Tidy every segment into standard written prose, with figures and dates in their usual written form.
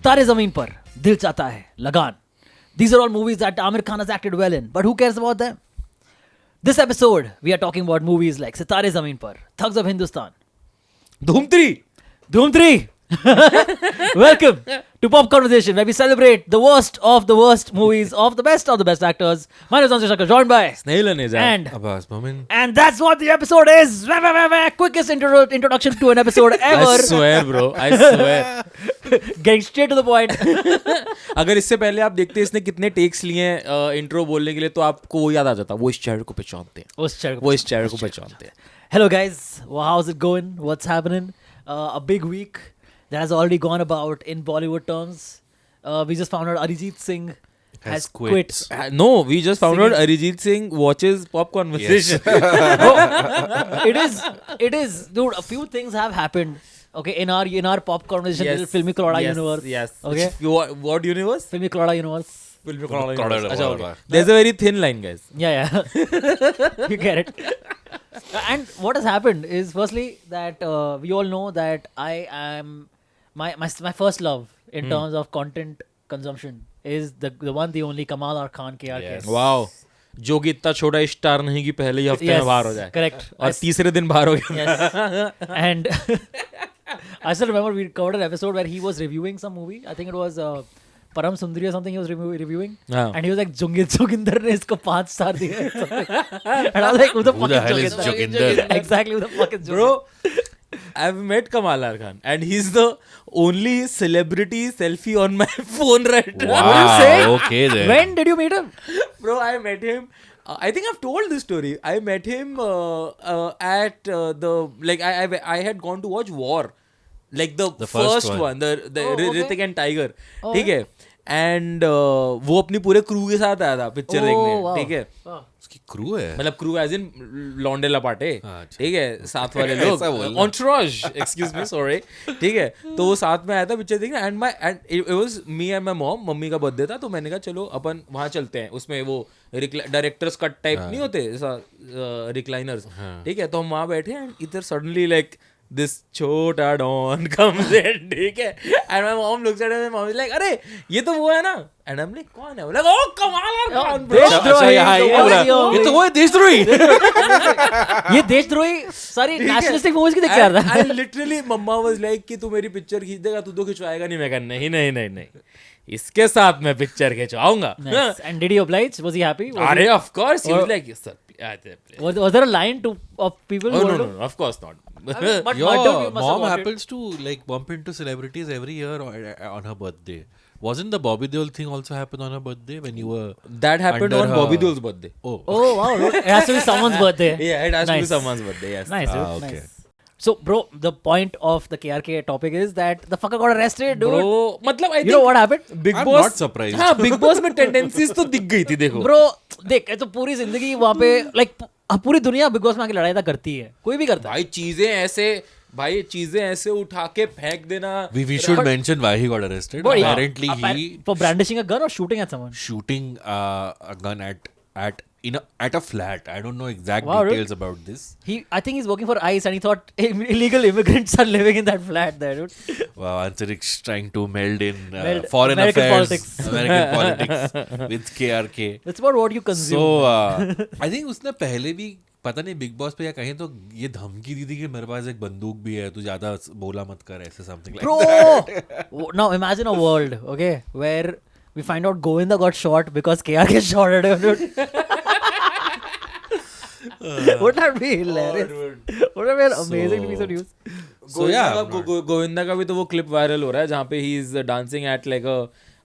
सितारे ज़मीन पर, दिल चाहता है, लगान. These are all movies that Amir Khan has acted well in, but who cares about them? This episode, we are talking about movies like Sitare Zameen Par, Thugs of Hindustan, Dhoom 3. Dhoom 3. Welcome to Pop Conversation, where we celebrate the worst of the worst movies of the best actors. My name is Anshul Shankar, joined by Snail and Izan. and Abbas Momin. and that's what the episode is. Quickest introduction to an episode ever. I swear, bro. I swear. Getting straight to the point. अगर इससे पहले आप देखते इसने कितने takes लिए हैं intro बोलने के लिए तो आपको वो याद आ जाता. वो इस चेहरे को पहचानते हैं. वो इस चेहरे को पहचानते हैं. Hello guys, well, how's it going? What's happening? A big week that has already gone about in Bollywood terms. We just found out Arijit Singh has quit. No, we just found out Arijit Singh watches Pop Conversation. It is, dude. A few things have happened. Okay, in our Pop Conversation little filmy Colada universe. Yes. Okay. What universe? Filmy Colada universe. Filmy Colada. Okay. There's a very thin line, guys. Yeah. You get it. And what has happened is, firstly, that we all know that I am my first love in terms of content consumption is the one, the only Kamal R. Khan KRK. Yes. Wow. जो कि इतना छोटा star नहीं कि पहले ही हफ्ते में बाहर हो जाए. Correct. और तीसरे दिन बाहर हो गया. Yes. And I still remember we covered an episode where he was reviewing some movie. I think it was Param Sundari or something he was reviewing. हाँ. And he was like, Joginder ने इसको 5 star दिए. And I was like, who the fuck is Joginder? Exactly, who the fuck is Joginder? Bro, I've met Kamal R. Khan and he's the only celebrity selfie on my phone right now. What are you saying? Okay then. When did you meet him? Bro, I met him. I think I've told this story. I met him at the like I had gone to watch War, like the first one, the okay. Hrithik and Tiger. Oh, ठीक है. And वो अपनी पूरे crew के साथ आया था picture देखने. wow. ठीक है. उसकी क्रू है. मतलब क्रू एज इन लौंडे लपाटे. अच्छा. ठीक है. साथ वाले लोग entourage, excuse me, sorry. ठीक है. तो वो साथ में आया था पिक्चर देखने and it was me and my mom. Mummy का बर्थडे था तो मैंने कहा चलो अपन वहाँ चलते हैं. उसमें वो डायरेक्टर्स कट टाइप नहीं होते ऐसा रिक्लाइनर्स. ठीक है. तो हम वहाँ बैठे and इधर suddenly like this छोटा डॉन comes in. ठीक है. And my mom looks at him and mom is like अरे ये तो वो है ना. And I'm like कौन है. like oh Kamal R. Khan bro. ये तो वो है देशद्रोही. ये देशद्रोही सारी नेशनलिस्टिक मूवीज की देख के आ रहा था. I literally mamma was like कि तू मेरी पिक्चर खींच देगा तू तो खिंचवाएगा नहीं. मैं कहा नहीं इसके साथ मैं picture खिंचवाऊंगा. Nice. And did he oblige? Was he happy? अरे of course he was like yes sir. Was there a line of people? Oh who no, of course not. But Your Madhav, you must have mom wanted- happens to like bump into celebrities every year on her birthday. Wasn't the Bobby Deol thing also happen on her birthday when you were? That happened under on her- Bobby Deol's birthday. Oh. Oh wow! It has to be someone's birthday. Yeah, it has to be Nice. someone's birthday. Yes. Nice, dude. okay. Nice. So, bro, the point of the KRK topic is that the fucker got arrested, dude. Bro, मतलब I You know what happened? Big I'm Boss. not surprised. हाँ, Big Boss में tendencies तो दिख गई थी देखो. Bro, देख ये तो पूरी जिंदगी वहाँ पे like पूरी दुनिया बिग बॉस में आके लड़ाई तो करती है. कोई भी करता है. भाई चीजें ऐसे उठा के फेंक देना. We should mention why he got arrested. But Apparently he for brandishing a gun or shooting at someone. shooting a gun at a flat. I don't know exact Wow, dude. details about this. I think he's working for ICE and he thought illegal immigrants are living in that flat there, dude. Wow, Antariksh trying to meld in Meld foreign American affairs, politics. American politics with KRK. That's about what you consume. So I think उसने पहले भी पता नहीं big boss पे या कहीं तो ये धमकी दी थी कि मेरे पास एक बंदूक भी है तू ज्यादा बोला मत कर ऐसे something like Bro! that. Now imagine a world, okay, where we find out Govinda got shot because KRK shot at him, dude. Wouldn't that be hilarious? Wouldn't that be an amazing piece of news? So yeah, Govinda का भी तो वो clip viral हो रहा है जहाँ पे he is dancing at like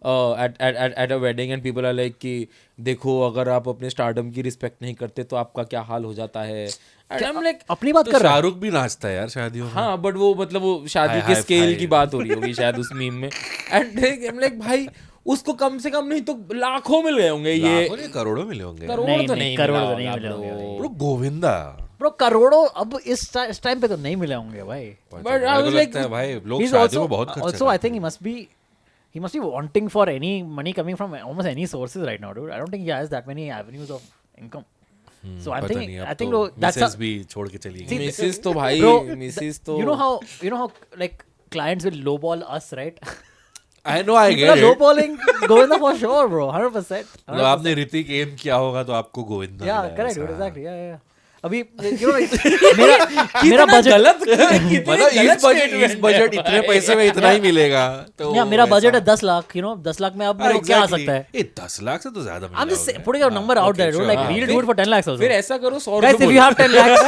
at a wedding and people are like कि देखो अगर आप अपने स्टारडम की रिस्पेक्ट नहीं करते तो आपका क्या हाल हो जाता है. And I'm like अपनी बात तो कर रहा है. शाहरुख भी नाचता है यार शादियों में. हाँ बट वो मतलब वो शादी के High स्केल five. की बात हो रही होगी शायद उस मीम में. एंड I'm like भाई उसको कम से कम नहीं तो लाखों मिल गए होंगे ये. लाखों नहीं करोड़ों मिले होंगे. करोड़ तो नहीं करोड़ मिला तो नहीं होगा मिले bro. होंगे. Bro, गोविंदा. Bro, करोड़ों अब इस टाइम पे तो नहीं मिले होंगे भाई. But मेरे I को was like- लगता है भाई लोग He's शादियों also में बहुत खर्चा also I करते think he must be wanting for any money coming from almost any sources right now, dude. I don't think he has that many avenues of income. हैं. So I पता think नहीं, अब I think तो that's Mrs. भी छोड़ के चली See, गई. मिसिस तो भाई Bro, मिसिस तो you know how like clients will lowball us, right? I know, I get low it. balling Govinda for sure, bro. 100%. मतलब आपने ऋतिक एम किया होगा तो आपको गोविंदा Yeah, मिला है, correct, ऐसा। dude. Exactly. Yeah. अभी मेरा बजट मतलब इस बजट इतने पैसे में इतना ही मिलेगा तो या मेरा बजट है 10 लाख, 10 लाख में अब मेरे को क्या आ सकता है? 10 लाख से तो ज्यादा मिल I'm just जाओगे। putting a number out there, dude. Like we'll do it for 10 lakhs also. फिर ऐसा करो 100 Guys, रुपए if you have 10 lakhs,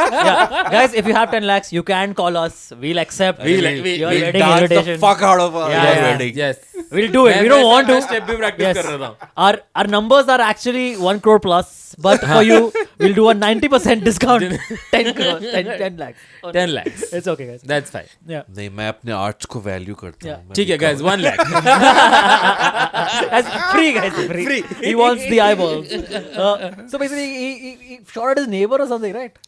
guys, if you have 10 lakhs, you can call us. We'll accept your We'll wedding dance the invitation. fuck out of Yeah, your yeah. wedding. Yes. We'll do it. We don't want to. Step भी practice Yes. कर रहा था Our numbers are actually 1 crore plus, but for you, we'll do a 90% discount. 10 crore, 10 lakhs. 10 lakhs It's okay, guys. that's fine Yeah. नहीं मैं अपने arts को value करता Yeah. हूँ मैं ठीक है guys 1 lakh That's free, guys. Free. He wants the eyeballs. So basically, he shot at his neighbor or something, right?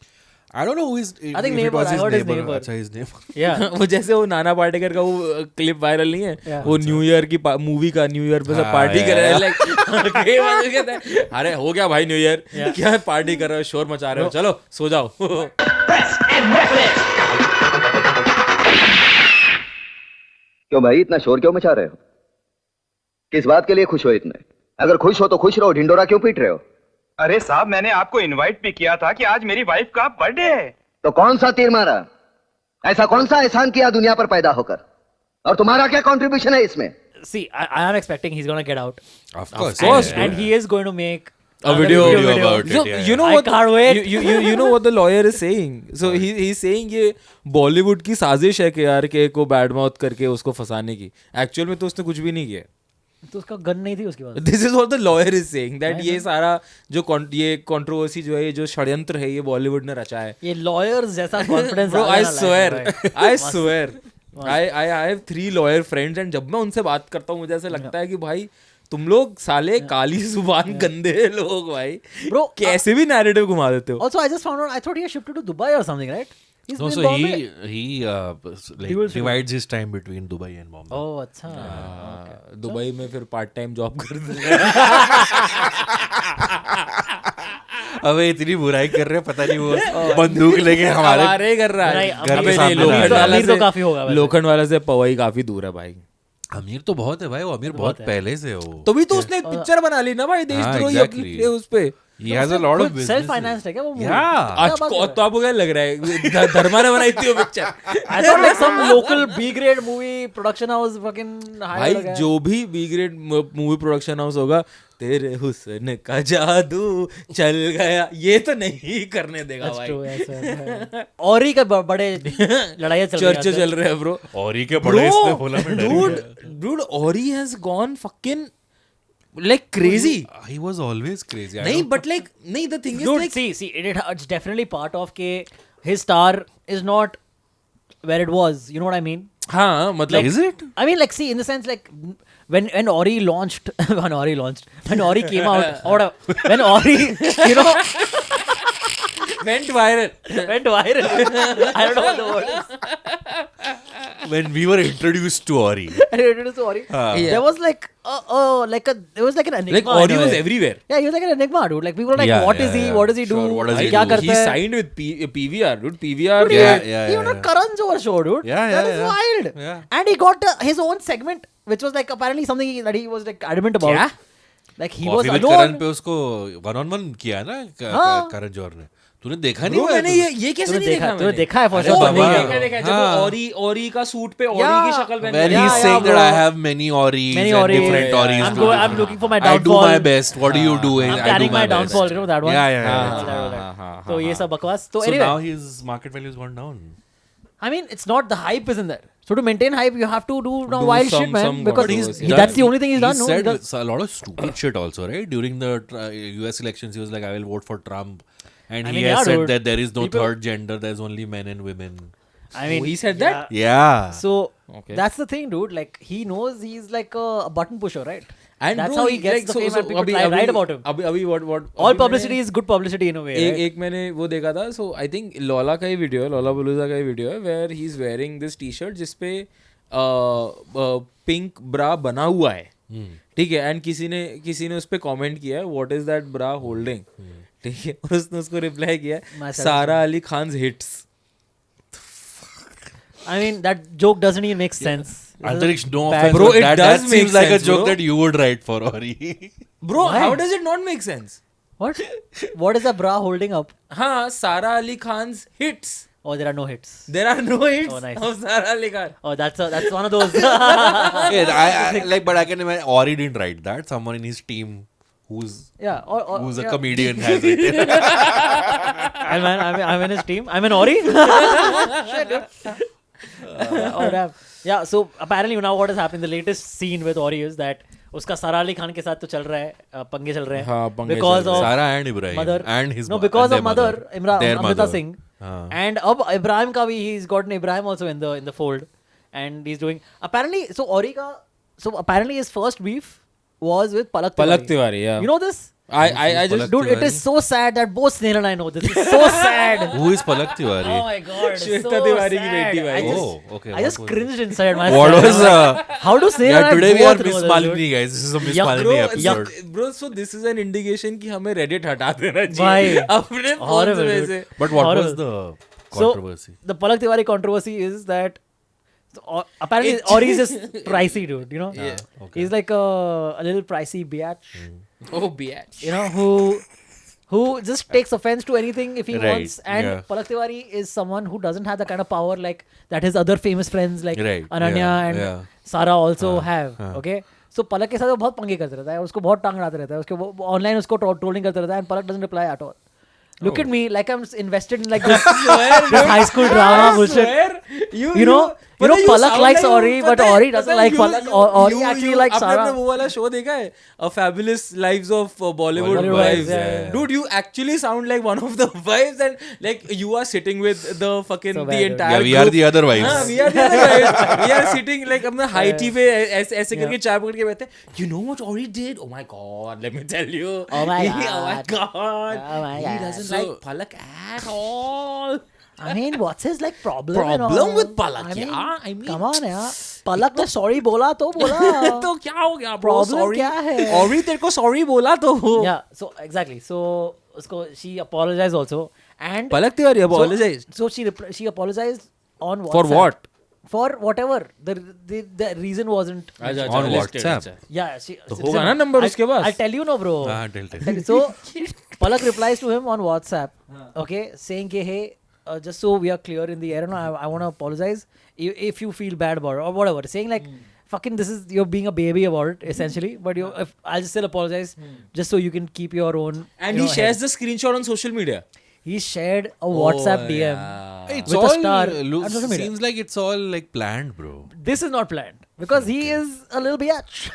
I don't know who is I think neighbor. I heard his neighbor. अच्छा his neighbor Yeah. वो जैसे वो नाना पाटेकर का वो clip viral नहीं है Yeah. वो new year की मूवी का न्यू ईयर पे सब हाँ, पार्टी कर रहे हैं yeah. लाइक अरे हो गया भाई न्यू ईयर Yeah. क्या है पार्टी कर रहे हो शोर मचा रहे हो चलो सो जाओ क्यों भाई इतना शोर क्यों मचा रहे हो? किस बात के लिए खुश हो इतने? अगर खुश हो तो खुश रहो, ढिंडोरा क्यों पीट रहे हो? अरे साहब मैंने आपको इनवाइट भी किया था कि आज मेरी वाइफ का बर्थडे है। तो कौन सा तीर मारा? ऐसा कौन सा एहसान किया दुनिया पर पैदा होकर? और तुम्हारा क्या कंट्रीब्यूशन है इसमें? See, I am expecting he's gonna get out. of course course, yeah, And he is going to make A another video about it. So, yeah, you know I what can't wait. you know what the lawyer is saying so he's saying ये बॉलीवुड की साजिश है कि यार के को bad mouth करके उसको फंसाने की एक्चुअल में तो उसने कुछ भी नहीं किया तो उसका गन नहीं थी उसके पास. This is what the lawyer is saying that ये सारा जो ये कंट्रोवर्सी जो है ये जो षड्यंत्र है ये बॉलीवुड ने रचा है ये lawyers जैसा confidence Bro, आ I जाना swear, like, I swear, I have 3 lawyer friends and जब मैं उनसे बात करता हूँ मुझे ऐसे लगता है कि भाई तुम लोग साले काली जुबान गंदे लोग भाई Bro, कैसे भी नैरेटिव घुमा देते हो Also, I just found out. I thought he had shifted to Dubai or something, right? He's no in so Bombay. he like will- divides his time between Dubai and Bombay Oh, अच्छा. Dubai में फिर part time job कर अबे इतनी बुराई कर रहे हैं पता नहीं वो बंदूक लेके हमारे हमारे कर रहा नहीं, है घर के अबे सामने नहीं लोखंड तो- वाला अमीर तो काफी होगा से वैसे। लोखंड वाला से पवई काफी दूर है भाई अमीर तो बहुत है भाई वो अमीर बहुत है। पहले से है वो तो भी तो उसने एक पिक्चर बना ली ना भाई देशद्रोही exactly. अपने उस पे he has a lot of खुद business self financed है क्या वो movie? Yeah. क्या आज बात कर रहे तो आपको क्या लग रहा है धर्मा ने बनाई थी वो picture I thought like some local B grade movie production house fucking hired भाई a guy. जो भी B grade movie production house होगा तेरे हुस्न का जादू चल गया ये तो नहीं करने देगा That's भाई true, yes, yes. औरी का बड़े लड़ाइयाँ चल रही चर्चे चल रहे हैं ब्रो और ही के बड़े इसने बोला मैं डर dude dude Ori has gone fucking like crazy he was always crazy I नहीं don't- but like नहीं the thing is Dude, like see, it's definitely part of के his star is not where it was. You know what I mean? हाँ मतलब is it I mean, like, see, in the sense, like, when Ori launched, when Ori came out, or when Ori, went viral went viral. I don't know what the word is. when we were introduced to Ori I introduced to Ori. Yeah. There was like, there was like an enigma. like Ori in a was way. everywhere Yeah, he was like an enigma, dude. Like, people were like, Yeah, what yeah, is he? yeah. What does he do? Sure, what does he क्या do? करता he है? signed with PVR dude PVR Dude, Yeah, he- yeah, he won a yeah. Karan Johar show, dude. Yeah, That yeah, is yeah. wild. Yeah. And he got his own segment, which was like apparently something that he was like adamant about. क्या? Like he was Coffee with alone. Karan पे उसको one on one किया ना हाँ. करण जौहर ने तूने देखा नहीं Bro, हुआ है मैंने तू? ये कैसे तूने नहीं देखा देखा तूने देखा है for अरे sure. बाबा। तुमने देखा देखा जब हाँ. वो Ori का सूट पे Ori Yeah. की शक्ल पहन When के he's Yeah, saying yeah, that I bro. have many Oris Many and Oris. different Oris. I'm looking for my I do downfall. my best. What do you do? I'm I planning do my best. downfall. You know that one? Yeah, yeah, yeah. हाँ, yeah. that one. तो ये सब बकवास. तो So anyway, now his market value has gone down. I mean, it's not the hype isn't there. So to maintain hype, you have to do Do wild some- shit, man. some Because controversy. that's the only thing he's done. He No, said he does- a lot of stupid shit also, right? During the US elections, he was like, I will vote for Trump. And I he mean, has yeah, said dude. that there is no People- third gender, there's only men and women. I mean, he said that? Yeah. So Okay. that's the thing, dude. Like he knows he's like a button pusher, right? And that's bro, how he gets like, the so- fame so and people अभी- try अभी- write about him. अभी what All अभी publicity मैंने- is good publicity in a way. right? एक मैंने वो देखा था सो आई थिंक लॉला का ही वीडियो है लॉला बलूजा का ही वीडियो है where he is wearing this T shirt जिसपे पिंक ब्रा बना हुआ है ठीक है एंड किसी ने उस पर कमेंट किया है what is that bra holding ठीक है और उसने उसको रिप्लाई किया माशाल्लाह। Sara Ali Khan's hits I mean, that joke doesn't even make sense. Antariksh, no bad- offense, Bro, but it that does make seems like a sense, joke bro. that you would write for Ori. Bro, Why? how does it not make sense? What? What is the bra holding up? हाँ, Sara Ali Khan's hits. Oh, there are no hits. There are no hits Oh, nice. of Sara Ali Khan. Oh, that's one of those. Yeah, but I can imagine Ori didn't write that. Someone in his team who's Yeah, or who's a yeah. comedian has written. I'm in his team. I'm in Ori. Shit, dude. Oh, damn. Yeah, so apparently now what has happened, the latest scene with Ori is that उसका सारा अली खान के साथ तो चल रहा है, पंगे चल रहे हैं. हाँ, पंगे Because चल रहे of Sara and Ibrahim mother. and his No, because their of mother, their Amrita mother. Singh. हाँ. And अब Ibrahim का भी, he's gotten Ibrahim also in the fold, and he's doing apparently. So Ori का, so apparently his first beef was with Palak Tiwari. Palak Tiwari, yeah. You know this? I just Palak Dude, it Tiwari? is so sad that both Snail and I know this. It's so sad. Who is Palak Tiwari? Oh my god, it's Shweta so Tiwari की sad. बेटी भाई. I just, Oh, okay. I just what was- cringed inside myself. What was How do Snail yeah, and I today we are both Miss know this, dude? Malini, guys. This is a Miss Yuck, Malini bro, episode. bro, so this is an indication कि हमें Reddit हटा देना Why? चाहिए अपने phones Horrible, में dude. से. But what was Horrible. the So, controversy? the Palak Tiwari controversy is that apparently Ori is just pricey, dude. You know, Yeah. Okay. he's like a little pricey biatch. Oh, bitch. You know, who just takes offense to anything if he Right, wants. And yeah. Palak Tiwari is someone who doesn't have the kind of power like that his other famous friends like Right, Ananya yeah, and yeah. Sara also have. हाँ. Okay. So Palak के साथ वो बहुत पंगे करते रहता है, उसको बहुत टांग अड़ाते रहता है, उसके ऑनलाइन उसको ट्रोलिंग करते रहता है, and Palak doesn't reply at all. Look at me like I'm invested in like this high school drama bullshit. You know, Palak likes Ori, but Ori doesn't like Palak. Ori actually likes आपने Sara. वो वाला show देखा है? A Fabulous Lives of Bollywood Bollywood Wives. Wives, yeah. Dude, you actually sound like one of the wives, and like you are sitting with the fucking So the bad, dude. entire. Yeah, we are group. the other wives. हाँ, we are the other wives. We are sitting like अपना high tea पे ऐसे करके चाय पकड़ के बैठे हैं. You know what Ori did? Oh my god, let me tell you. Oh my Oh my God. god. Oh my He God. doesn't like Palak at all. I mean, what's his like problem? and Problem all? with Palak, I mean, yeah. I mean, come on, यार. Palak ने sorry बोला तो बोला. तो क्या हो गया bro? Problem Sorry. क्या है? Ori तेरे को sorry बोला तो. Yeah. So exactly. So उसको she apologized also, and Palak Tiwari apologized. So she apologized on WhatsApp. For what? For whatever the reason wasn't. On WhatsApp. Yeah. She. तो होगा ना number उसके पास? I'll tell you, no, bro. Ah, tell. So Palak replies to him on WhatsApp, okay, saying कि hey, just so we are clear in the air, no, I want to apologize if you feel bad about it or whatever, saying like fucking this is, you're being a baby about it essentially, but I'll just still apologize just so you can keep your own. And you he know, shares head. the screenshot on social media. He shared a WhatsApp DM. Yeah. It's With a all star looks, on social media. seems like it's all like planned, bro. This is not planned because he is a little biatch.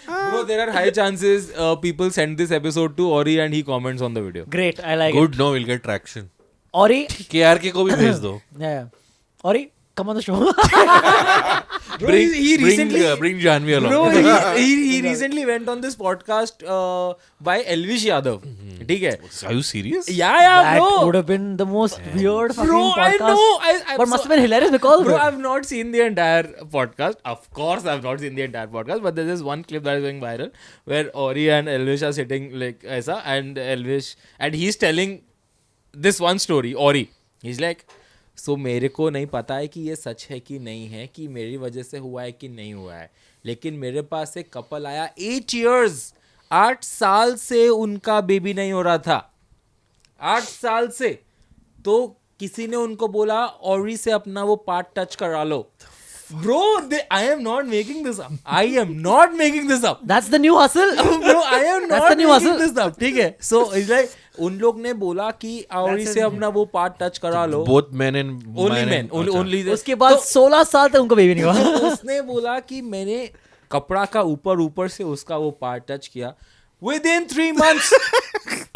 Bro, there are high chances people send this episode to Ori and he comments on the video. Great, I like Good, it. no, we'll get traction. Ori, KRK को भी भेज दो. yeah. Ori, come on the show. Bro, he recently... bring Janvi along. Bro, he recently went on this podcast by Elvish Yadav. ठीक है? Are you serious? Yeah, That bro. would have been the most weird fucking Bro, I podcast. know. I'm but must have been hilarious because of Bro, it. I've not seen the entire podcast. Of course, I've not seen the entire podcast. But there's this one clip that is going viral where Ori and Elvish are sitting like aisa, and Elvish, and he's telling this one story. Ori, he's like, so मेरे को नहीं पता है कि ये सच है कि नहीं है, कि मेरी वजह से हुआ है कि नहीं हुआ है, लेकिन मेरे पास एक कपल आया 8 years, 8 साल से उनका बेबी नहीं हो रहा था, 8 साल से, तो किसी ने उनको बोला ऑरी से अपना वो पार्ट टच करा लो. Bro, I am not making this up. I am not making this up. That's the new hustle. Bro, I am That's not the new making hustle. this up. ठीक है? So it's like उन लोग ने बोला कि ऑरी से अपना वो पार्ट टच करा लो. Both men and Only women men. and- Only. उसके बाद 16 साल तक उनको बेबी नहीं हुआ. तो उसने बोला कि मैंने कपड़ा का ऊपर से उसका वो पार्ट टच किया. Within 3 months,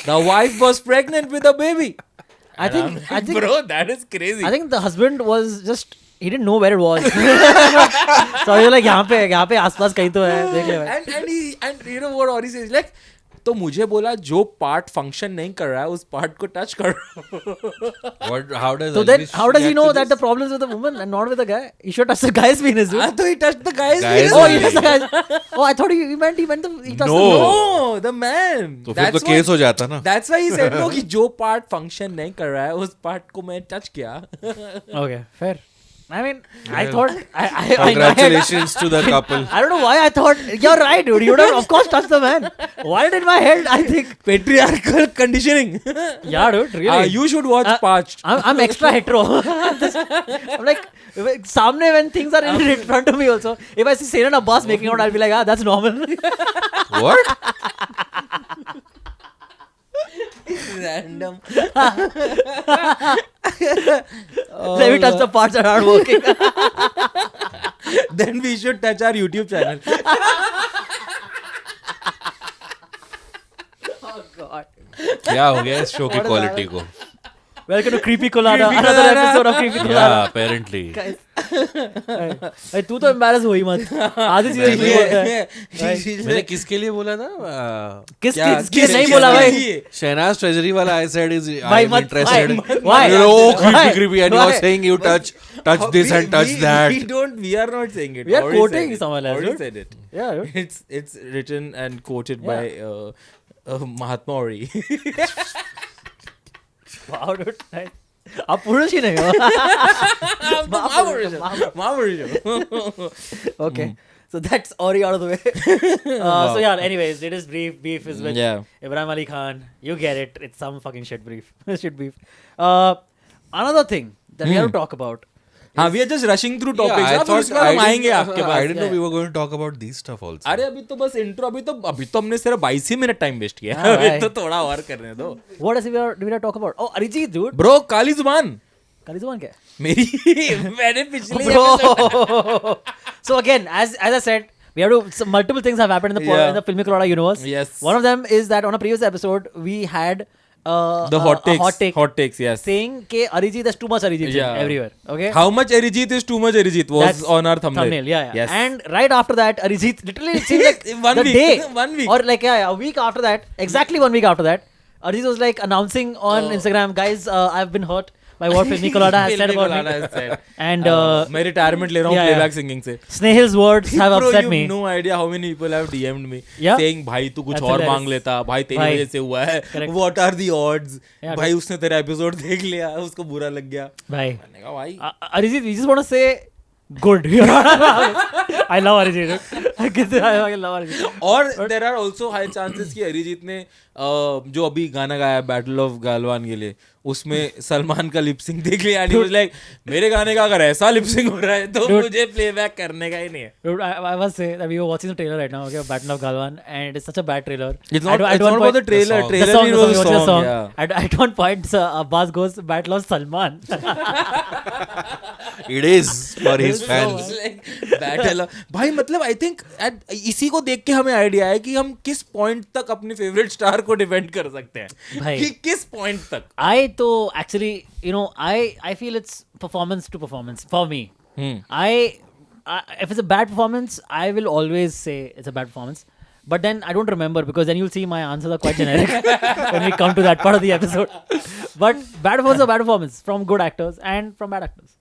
the wife was pregnant with a baby. I think Bro, that is crazy. I think the husband was just, he didn't know where it was. So he was like यहाँ पे आसपास कहीं तो है, देख ले भाई. and you know what Ori says, like, तो मुझे बोला जो पार्ट फंक्शन नहीं कर रहा है उस पार्ट को टच कर. What? How does? So then Elvish how does he react know to that the this? problem is with the woman and not with the guy? He should touch the guy's penis, dude. तो he touched the guy's Guys penis. Oh, only. he touched the guy's. Oh, I thought he meant he touched No. the No, the man. तो फिर तो case हो जाता ना. That's why he said no कि जो part function नहीं कर रहा है उस पार्ट को मैं टच किया. Okay, fair. I mean, I thought I Congratulations to the couple. I don't know why I thought you're right, dude. You don't of course touch the man. Why did in my head I think patriarchal conditioning. yeah, dude. Really, You should watch Parched. I'm extra hetero. I'm like, samne when things are in front of me also. If I see Seren Abbas making out, I'll be like, that's normal. What? Random. Let me touch the parts that aren't working. Then we should touch our YouTube channel. Oh God. क्या हो गया इस show की quality को? Welcome to Creepy Colada. Another episode of Creepy Colada. Yeah, apparently. Guys. भाई तू तो embarrass हुई मत. आधी चीजें तू बोलता है. मैंने किसके लिए बोला था? किस नहीं बोला भाई. Shehnaz Treasury वाला I said is Why I'm मत- interested. why? You know, Why? creepy, and you are saying you touch this and touch that. We are not saying it. We are Already quoting said it. someone else, Already dude. said it. Yeah, dude. It's written and quoted by Mahatma Ori. Wow, dude. Nice. आप पुरुष ही नहीं हो. Okay. So that's already out of the way. So yeah, anyways, it is brief. Beef is with Ibrahim Ali Khan. You get it. It's some fucking shit brief. Shit beef. Another thing that we have to talk about. We are just rushing through topics. Yeah, I फिर thought उसके बाद हम आएंगे आपके I pass. didn't know we were going to talk about these stuff also. अरे अभी तो बस इंट्रो अभी तो हमने सिर्फ 22 ही मिनट टाइम वेस्ट किया. हाँ, अभी भाई. तो थोड़ा और करने दो. What else do we talk about? Oh, Arijit, dude. Bro काली जुबान काली जुबान क्या है? मेरी मैंने पिछले Bro. So again, as I said, we have to. So multiple things have happened in the Filmy Colada universe. Yes. One of them is that on a previous episode we had the hot takes, yes, saying कि Arijit there's too much Arijit everywhere. Okay. How much Arijit is too much Arijit was That's on our thumbnail. Yeah. Yes. And right after that, Arijit literally it seems like One the week. day 1 week. or like a week after that, exactly 1 week after that, Arijit was like announcing on Instagram, guys, I've been hurt by what Filmy Colada has said about me. And मैं retirement ले रहा हूँ playback singing से. Snehil's words have upset you me. No idea how many people have DM'd me saying भाई तू कुछ That's और hilarious. मांग लेता, भाई तेरी भाई. वजह से हुआ है. Correct. What are the odds? Yeah, भाई उसने तेरा एपिसोड देख लिया, उसको बुरा लग गया. Bhai. मैंने कहा भाई Arijit, we just want to say good. I love Arijit. I love Arijit. और there are also high chances कि अरिजीत ने जो अभी गाना गाया बैटल ऑफ गालवान के लिए उसमें सलमान का लिपसिंग देख लिया and he was like मेरे गाने का अगर ऐसा लिपसिंग हो रहा है तो मुझे प्लेबैक करने का ही नहीं है. Dude, I must say that we were watching the trailer right now, okay, Battle of Galwan, and it's such a bad trailer. It's not At one about point- the trailer. song. Trailer The song, was the a song. song. Yeah. At one point, Abbas goes, Battle of Salman. It is for his fans. Battle भाई मतलब I think इसी को देख के हमें idea है कि हम किस पॉइंट तक अपने फेवरेट स्टार को डिफेंड कर सकते हैं भाई. कि किस पॉइंट तक. I though actually, I feel it's performance to performance for me. I if it's a bad performance, I will always say it's a bad performance. But then I don't remember because then you'll see my answers are quite generic when we come to that part of the episode. But bad performance is a bad performance from good actors and from bad actors.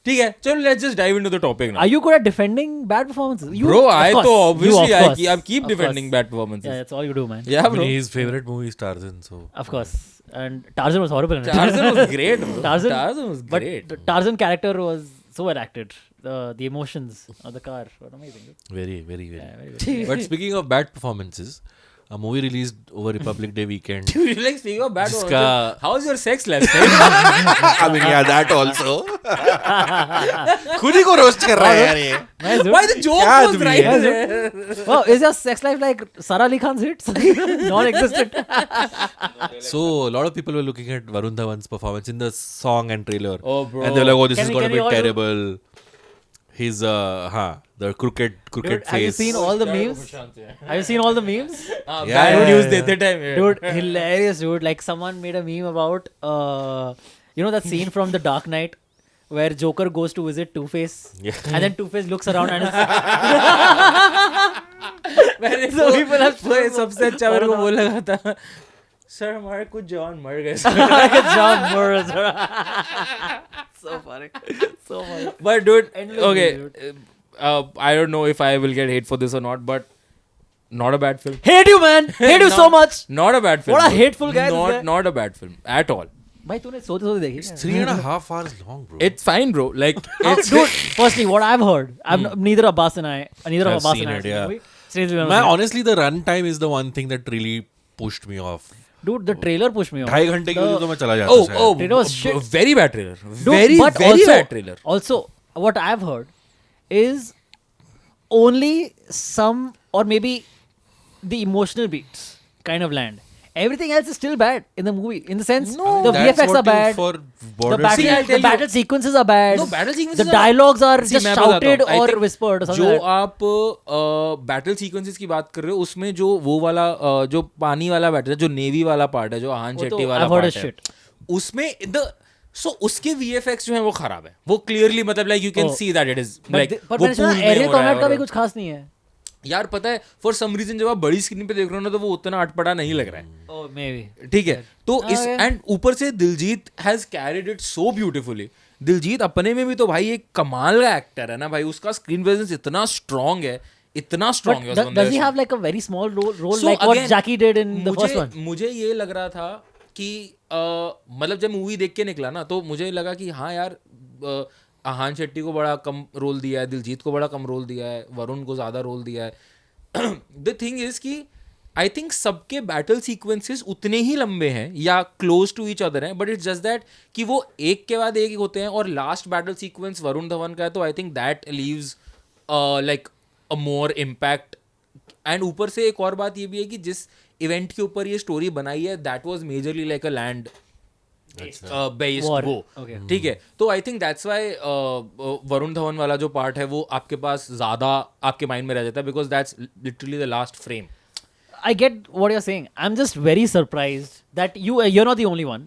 ठीक है चलो let's just dive into the topic now. Are you good at defending bad performances? You, Bro, of I course. तो You, obviously of course. I keep Of defending course. bad performances. Yeah, that's all you do, man. Yeah, I bro. mean, his favorite movie is Tarzan, so Of course. And Tarzan was horrible in it. Tarzan was great, bro. Tarzan was But great. the Tarzan character was so well acted. The emotions of the car were amazing. very, very, very. Yeah, very good. But speaking of bad performances, a movie released over Republic Day weekend. Dude, like speaking of bad जिसका- performances, how's your sex last night? I mean, yeah, that also. खुद ही को roast कर रहा है यार ये. Nice, dude. Why the joke क्या was आदमी right है? there? Wow, is your sex life like Sara Ali Khan's hits? Non-existent. So a lot of people were looking at Varun Dhawan's performance in the song and trailer. Oh, bro. And they're like, oh, this Can is we- going to can we be all do- terrible. His, the crooked Dude, face. have you seen all the memes? Have you seen all the memes? Yeah, Bad yeah, news yeah. देते time. Yeah. Dude, hilarious, dude. Like someone made a meme about, that scene from The Dark Knight where Joker goes to visit Two-Face. Yeah. And then Two-Face looks around and मैंने So people have वो सबसे अच्छा मेरे को वो लगा था. Sir हमारे कुछ जवान मर गए. like a John Burroughs. So funny. So funny. But dude, Endless okay. dude. I don't know if I will get hate for this or not, but not a bad film. Hate you, man. Hate you so much. Not a bad film. What a bro. hateful guy this guy. Not a bad film at all. भाई तूने सोते देखी क्या? 3.5 hours long, bro. It's fine, bro. Like, it's Dude, firstly, what I've heard, neither Abbas and I, neither of I've Abbas seen and I it, have seen yeah. the movie. Strangely, we've Man, not seen honestly, the runtime is the one thing that really pushed me off. it. Dude, the trailer pushed me off. 2.5 घंटे के लिए तो मैं चला जाता oh, शायद. oh, It was shit. very bad trailer. Dude, Very, but very also, bad trailer. Also, what I've heard is only some or maybe the emotional beats kind of land. Everything else is still bad in the movie. In the sense, the That's VFX what are bad. For The border battle, See, I'll the tell you- battle sequences are bad. No, battle sequences The are- dialogues are See, just मैं बताता shouted हूँ. I or think whispered or something जो like that. आप battle sequences की बात कर रहे हो उसमें जो वो वाला जो पानी वाला बैटल है जो नेवी वाला पार्ट है जो आहान वो तो शेट्टी वाला I've heard पार्ट is है shit. उसमें उसके VFX जो है वो खराब है वो क्लियरली मतलब like you can see that it is like पर मैंने सुना एरियल कॉम्बैट का भी कुछ खास नहीं है. यार पता है फॉर सम रीजन जब आप बड़ी स्क्रीन पे देख रहे हो ना तो वो उतना अटपटा नहीं लग रहा है Oh, maybe. ठीक है तो इस Okay. एंड ऊपर से Diljit has carried it so beautifully Diljit अपने में भी तो भाई एक कमाल का एक्टर है ना भाई उसका स्क्रीन प्रेजेंस इतना स्ट्रांग है इतना But स्ट्रांग है उस बंदे does he का। have like a very small role So like what again, Jackie did in the first one? मुझे ये लग रहा था कि मतलब जब मूवी देख के निकला ना तो मुझे लगा कि हाँ यार आहान शेट्टी को बड़ा कम रोल दिया है दिलजीत को बड़ा कम रोल दिया है वरुण को ज़्यादा रोल दिया है द थिंग इज कि आई थिंक सबके बैटल सीक्वेंसेस उतने ही लंबे हैं या क्लोज टू ईच अदर हैं बट इट्स जस्ट दैट कि वो एक के बाद एक होते हैं और last battle sequence Varun Dhawan का है तो I think that leaves like a more impact and ऊपर से एक और बात ये भी है कि जिस इवेंट के ऊपर ये स्टोरी बनाई है that was majorly like a land based War. वो Okay. ठीक है तो I think that's why Varun Dhawan वाला जो पार्ट है वो आपके पास ज्यादा आपके माइंड में रह जाता है because that's literally the last frame I get what you're saying. I'm just very surprised that you're not the only one.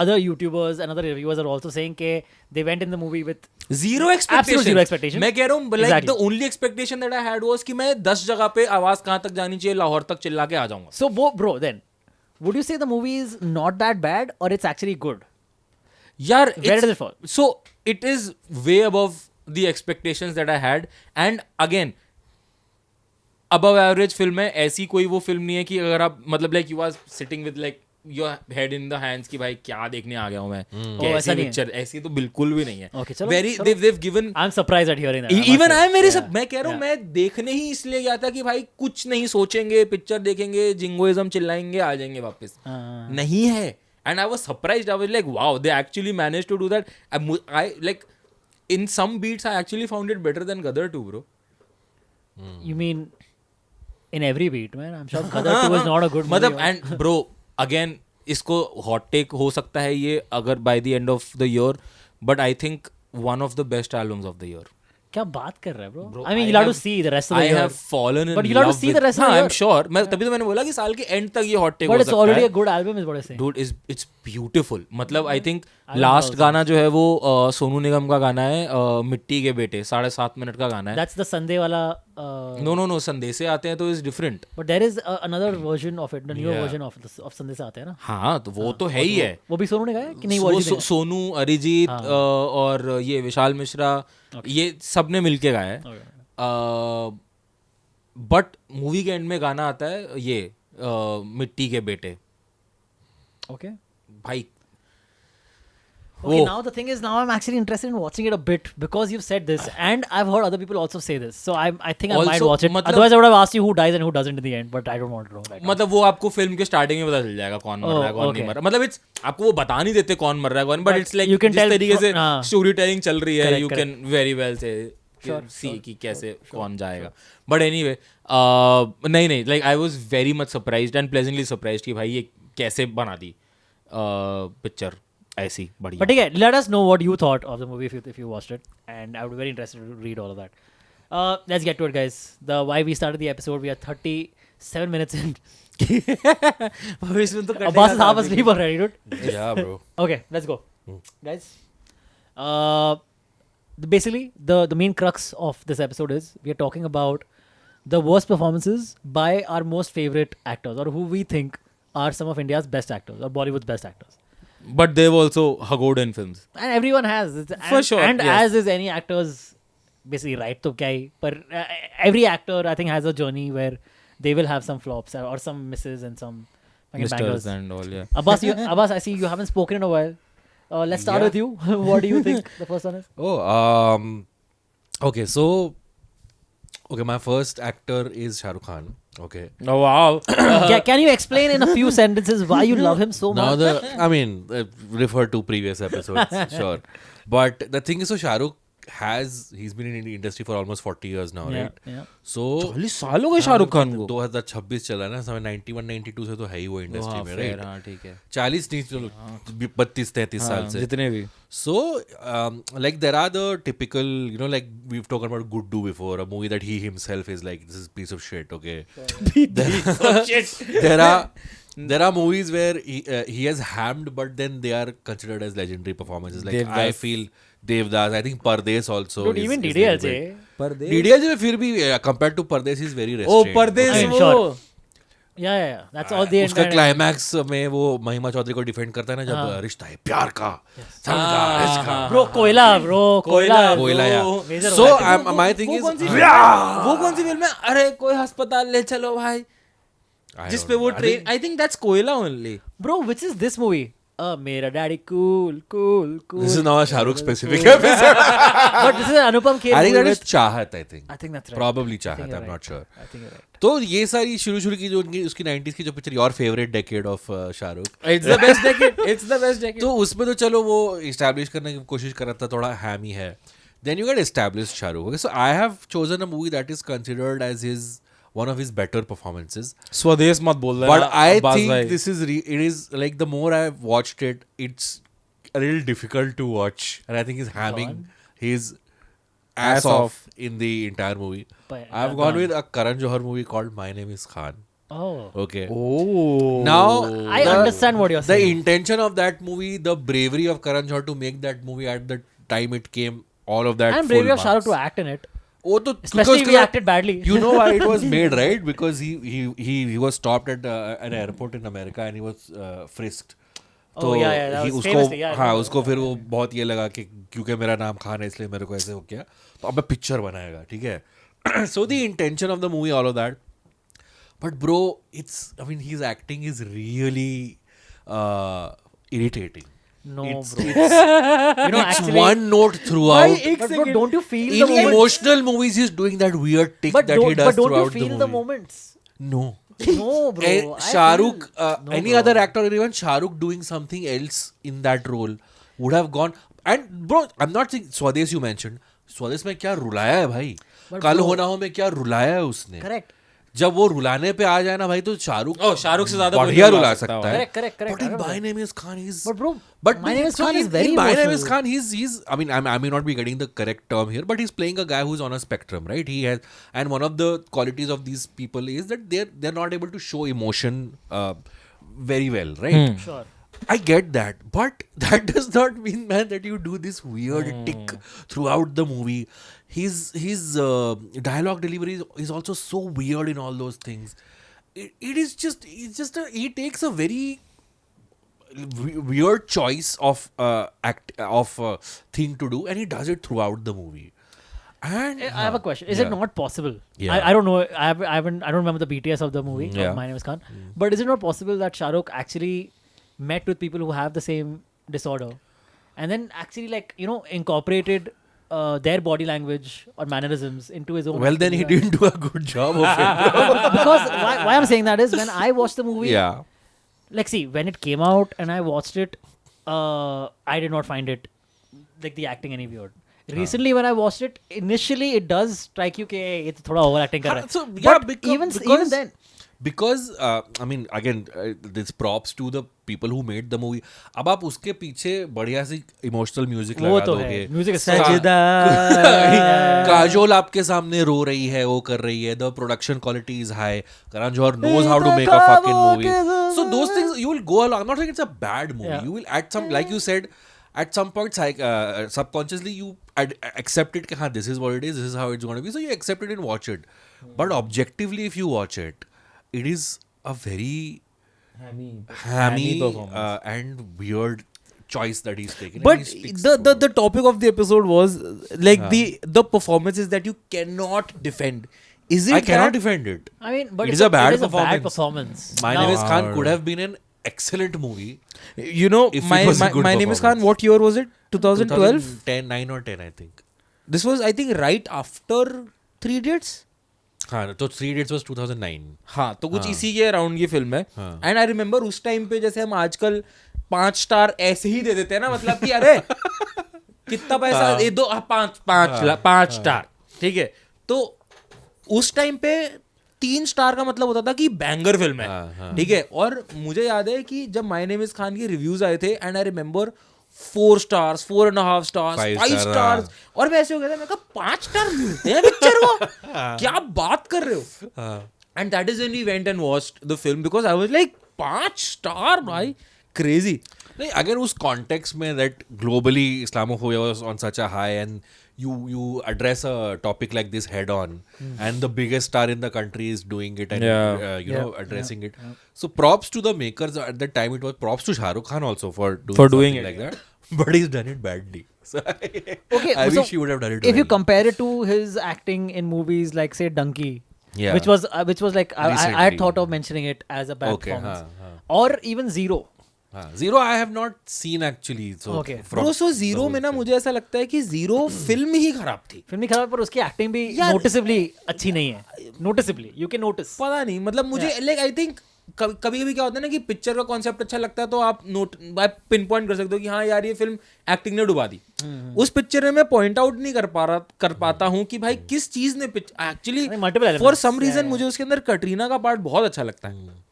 Other YouTubers and other reviewers are also saying that they went in the movie with zero expectation zero expectation. मैं कह रहा हूँ like Exactly. The only expectation that I had was कि मैं 10 जगह पे आवाज कहाँ तक जानी चाहिए लाहौर तक चिल्ला के आ जाऊंगा So, bro, then would you say the movie is not that bad or it's actually good? यार Where does it fall? so it is way above the expectations that I had and again above average film है ऐसी कोई वो film नहीं है कि अगर आप मतलब like you are sitting with like your head in the hands कि भाई क्या देखने आ गया हूँ मैं ऐसा कैसी नहीं है। पिक्चर ऐसी तो बिल्कुल भी नहीं है Okay, चलो, वेरी चलो। they've given I'm surprised at hearing that. I must even say. I am very Yeah. मैं कह रहा हूँ Yeah. मैं देखने ही इसलिए गया था कि भाई कुछ नहीं सोचेंगे पिक्चर देखेंगे जिंगोइज्म चिल्लाएंगे आ जाएंगे वापस नहीं है and I was surprised I was like wow they actually manage to do that I like in some beats I actually found it better than Gadar 2 bro You mean in every beat, man? I'm sure Gadar 2 is not a good movie. मतलब and bro again इसको hot take हो सकता है ये अगर by the end of the year but I think one of the best albums of the year क्या बात कर रहा है bro? Bro, I mean, I you'll have to have- see the rest of the I year. have fallen in But you'll have to love see with- the rest of the हाँ, I'm year. sure. मैं तभी तो मैंने बोला कि साल के and तक ये हॉट टेक हो But it's सकता already है a good album, is what I say. Dude, it's beautiful. मतलब I think don't last know. गाना जो है वो सोनू निगम का गाना है मिट्टी के बेटे 7.5 मिनट का गाना है That's the Sunday wala. No संदेशे आते हैं तो is different But there is another version of it, the newer Yeah. version of Sunday se aate hai na. हाँ तो वो तो है ही है वो भी सोनू ने गाया कि नहीं? वो वो original है? सोनू अरिजीत और ये विशाल मिश्रा ये सब ने मिलके गाया है Okay. बट मूवी के एंड में गाना आता है ये मिट्टी के बेटे Okay. भाई Okay, Oh. now the thing is, now I'm actually interested in watching it a bit because you've said this, and I've heard other people also say this. So I think I might Also, watch it. मतलब- Otherwise, I would have asked you who dies and who doesn't in the end, but I don't want to know right now. मतलब वो आपको film के starting में पता चल जाएगा कौन मर रहा है कौन नहीं okay. मर रहा मतलब इट्स आपको वो बता नहीं देते कौन मर रहा है कौन but But it's like you can जिस tell तरीके से हाँ. स्टोरी टेलिंग चल रही है Correct, you can very well से सी कि कैसे कौन जाएगा बट एनीवे नहीं like I was very much surprised and pleasantly surprised कि भाई ये कैसे बना दी पिक्चर ऐसी बढ़िया But again, let us know what you thought of the movie if you watched it, and I would be very interested to read all of that. Let's get to it, guys. Why we started the episode, we are 37 minutes in. इसमें तो Abbas is half asleep already, dude. Yeah, bro. Okay, let's go, guys. Basically, the main crux of this episode is we are talking about the worst performances by our most favorite actors, or who we think are some of India's best actors or Bollywood's best actors. But Dev also hogged in films And everyone has. For and, sure, And yes. as is any actor's basically right to kya hi. But every actor, I think, has a journey where they will have some flops or some misses and some fucking Misters bangers. and all, yeah. Abbas, I see you haven't spoken in a while. Let's start with you. What do you think the first one is? Oh, okay, so my first actor is Shah Rukh Khan. Okay. Oh wow. Can you explain in a few sentences why you love him so Now much? refer to previous episodes, sure. But the thing is, so Shah Rukh he's been in the industry for almost 40 years now, Yeah, right? yeah. So 40 साल हो गए शाहरुख खान को 2026 चला ना, समय 91-92 से तो है ही वो इंडस्ट्री में, राइट? हाँ ठीक है 40 नहीं, चलो 32-33 साल से. जितने भी So, like there are the typical, like we've talked about Guddu before, a movie that he himself is like, this is a piece of shit, okay? There are movies where he has hammed, but then they are considered as legendary performances. Like Devdas. I feel Devdas, I think Pardes also. Dude, even DDLJ. DDLJ में फिर भी compared to Pardes is very uh restrained. Pardes I mean, वो sure. Yeah. That's all the उसका entire- climax में वो महिमा चौधरी को defend करता है ना, जब रिश्ता है प्यार का, समझा इसका. Bro, कोयला. कोयला या. Major So acting. my thing is, वो कौन सी फिल्म है? अरे कोई अस्पताल ले चलो भाई, I जिस don't पे वो know. I train. think- I think that's कोयला only. Bro, which is this movie? Mera daddy cool. This is now a Shah Rukh specific episode. But this is an Anupam Kher I think movie that is with... Chahat, I think. I think that's right. Probably I think Chahat, you're I'm right. not sure. I think you're right. तो ये सारी शुरू की जो उसकी 90s की जो picture, your favourite decade of Shahrukh, it's the best decade. It's the best decade. तो उसमें तो चलो वो इस्टेब्लिश करने की कोशिश कर रहा था, थोड़ा हैमी है. Then you get established Shahrukh. Okay, so I have chosen a movie that is considered as his one of his better performances. स्वदेश मत बोल रहा. But I think this is it is like the more I've watched it, it's a little difficult to watch, and I think he's hamming his ass off in the entire movie. But- I've gone with a Karan Johar movie called My Name Is Khan. Oh. Okay. Oh. Now I understand what you're the saying. intention of that movie, the bravery of Karan Johar to make that movie at the time it came, all of that. And bravery of Shah Rukh to act in it. Oh, to, Especially if he acted badly. You know why it was made, right? Because he was stopped at an airport in America and he was frisked. Oh, yeah, that was famously, yeah, I हाँ, remember. उसको फिर वो बहुत ये लगा कि क्योंकि मेरा नाम खान है इसलिए मेरे को ऐसे हो गया, तो अब मैं पिक्चर बनाएगा, ठीक है. So the intention of the movie, all of that, but bro, his acting is really irritating. No, It's- bro. it's- You know, it's actually... one note throughout. But bro, don't you feel the In moments? emotional movies, he's doing that weird tick that he does But don't you throughout feel the the movie. moments? No. No, bro. And I Shah feel- Rukh, No, any bro. other actor or even Shah Rukh doing something else in that role would have gone. And bro, I'm not saying Swades you mentioned. Swades में क्या रुलाया है भाई? But कल bro- होना हो में क्या रुलाया है उसने? Correct. जब वो रुलाने पे आ जाए ना भाई, तो शाहरुख से ज्यादा कोई बढ़िया नहीं रुला रुला सकता सकता है. Correct. But I in know My that. Name Is Khan, he's But bro, But My Name Is Khan is very in My Name Is emotional. Khan, he's I mean, I may not be getting the correct term here, but he's playing a guy who's on a spectrum, right? He has, and one of the qualities of these people is that they're not able to show emotion very well, right? Sure. I get that, but that does not mean, man, that you do this weird tick throughout the movie. His dialogue delivery is also so weird in all those things. It's just he takes a very weird choice of thing to do, and he does it throughout the movie. And I have a question. Is it yeah. not possible? Yeah. I don't know. I don't remember the BTS of the movie. Yeah. My Name Is Khan. But is it not possible that Shah Rukh actually met with people who have the same disorder, and then actually incorporated their body language or mannerisms into his own? Well, then he didn't do a good job of it. Because why I'm saying that is when I watched the movie. Yeah. Like, see, when it came out and I watched it, I did not find it like the acting any weird. Recently, when I watched it, initially it does strike you कि ये तो थोड़ा overacting कर रहा है. So, yeah, But because, even then, because I mean, again, this props to the people who made the movie. अब आप उसके पीछे बढ़िया सी इमोशनल म्यूजिक वो लगा तो दोगे. है. Music is काजोल आपके सामने रो रही है, वो कर रही है. The production quality is high. Karan Johar knows how to make a fucking movie. So those things you will go along. I'm not saying it's a bad movie. Yeah. You will at some, like you said, at some point subconsciously you accept it. That this is what it is. This is how it's going to be. So you accept it and watch it. But objectively, if you watch it, it is a very hammy performance. and weird choice that he's taken. But and he sticks the to it. the topic of the episode was like the performances that you cannot defend. is it I cannot that- defend it. I mean, but It it's is a bad it is performance. a bad performance. My Now- Name is Khan could have been an excellent movie. You know, If it my was a good my name is Khan. performance. What year was it? 2012. 2010, 9 or 10, I think. This was, I think, right after Three Idiots. हाँ तो 3 Idiots was 2009. हाँ, तो कुछ इसी के around की film है. हाँ. एंड आई रिमेम्बर उस टाइम पे जैसे हम आजकल 5 स्टार ऐसे ही दे देते हैं ना, मतलब कि अरे कितना पैसा ये दो, 5 स्टार, ठीक है. तो उस टाइम पे 3 स्टार का मतलब होता था कि बैंगर फिल्म है, ठीक है. और मुझे याद है कि जब माय नेम इज खान के रिव्यूज आए थे, and I remember 4 stars, 4.5 stars, 5 stars, और मैं ऐसे हो गया था, मैं कहा 5 स्टार मिलते हैं पिक्चर को, क्या बात कर रहे हो. And that is when we went and watched the film, because I was like 5 star भाई, क्रेजी. नहीं, अगर उस कॉन्टेक्स्ट में that globally Islamophobia was on such a high and you address a topic like this head on, and the biggest star in the country is doing it and you know addressing it. So props to the makers at that time. It was props to Shah Rukh Khan also for doing it. like that, but he's done it badly. So Okay, I so wish he would have done it. if you well. compare it to his acting in movies like say Donkey, Yeah. which was like I Recently. thought of mentioning it as a bad Okay, performance, or even Zero. Zero I have not seen actually. So Okay. Bro, so zero में ना मुझे ऐसा लगता है कि zero film ही खराब थी. Film नहीं खराब, पर उसकी एक्टिंग भी यार- नोटिसेबली अच्छी नहीं है. नोटिसेबली यू कैन नोटिस. पता नहीं, मतलब मुझे लाइक आई थिंक कभी कभी क्या होता है ना कि पिक्चर का कॉन्सेप्ट अच्छा लगता है तो आप पिन पॉइंट कर सकते हो कि हाँ यार ये फिल्म एक्टिंग ने डुबा दी. उस पिक्चर में मैं पॉइंट आउट नहीं कर पाता हूँ कि भाई किस चीज ने actually multiple elements. For some Yeah, reason yeah. मुझे उसके अंदर कटरीना का पार्ट बहुत अच्छा लगता है.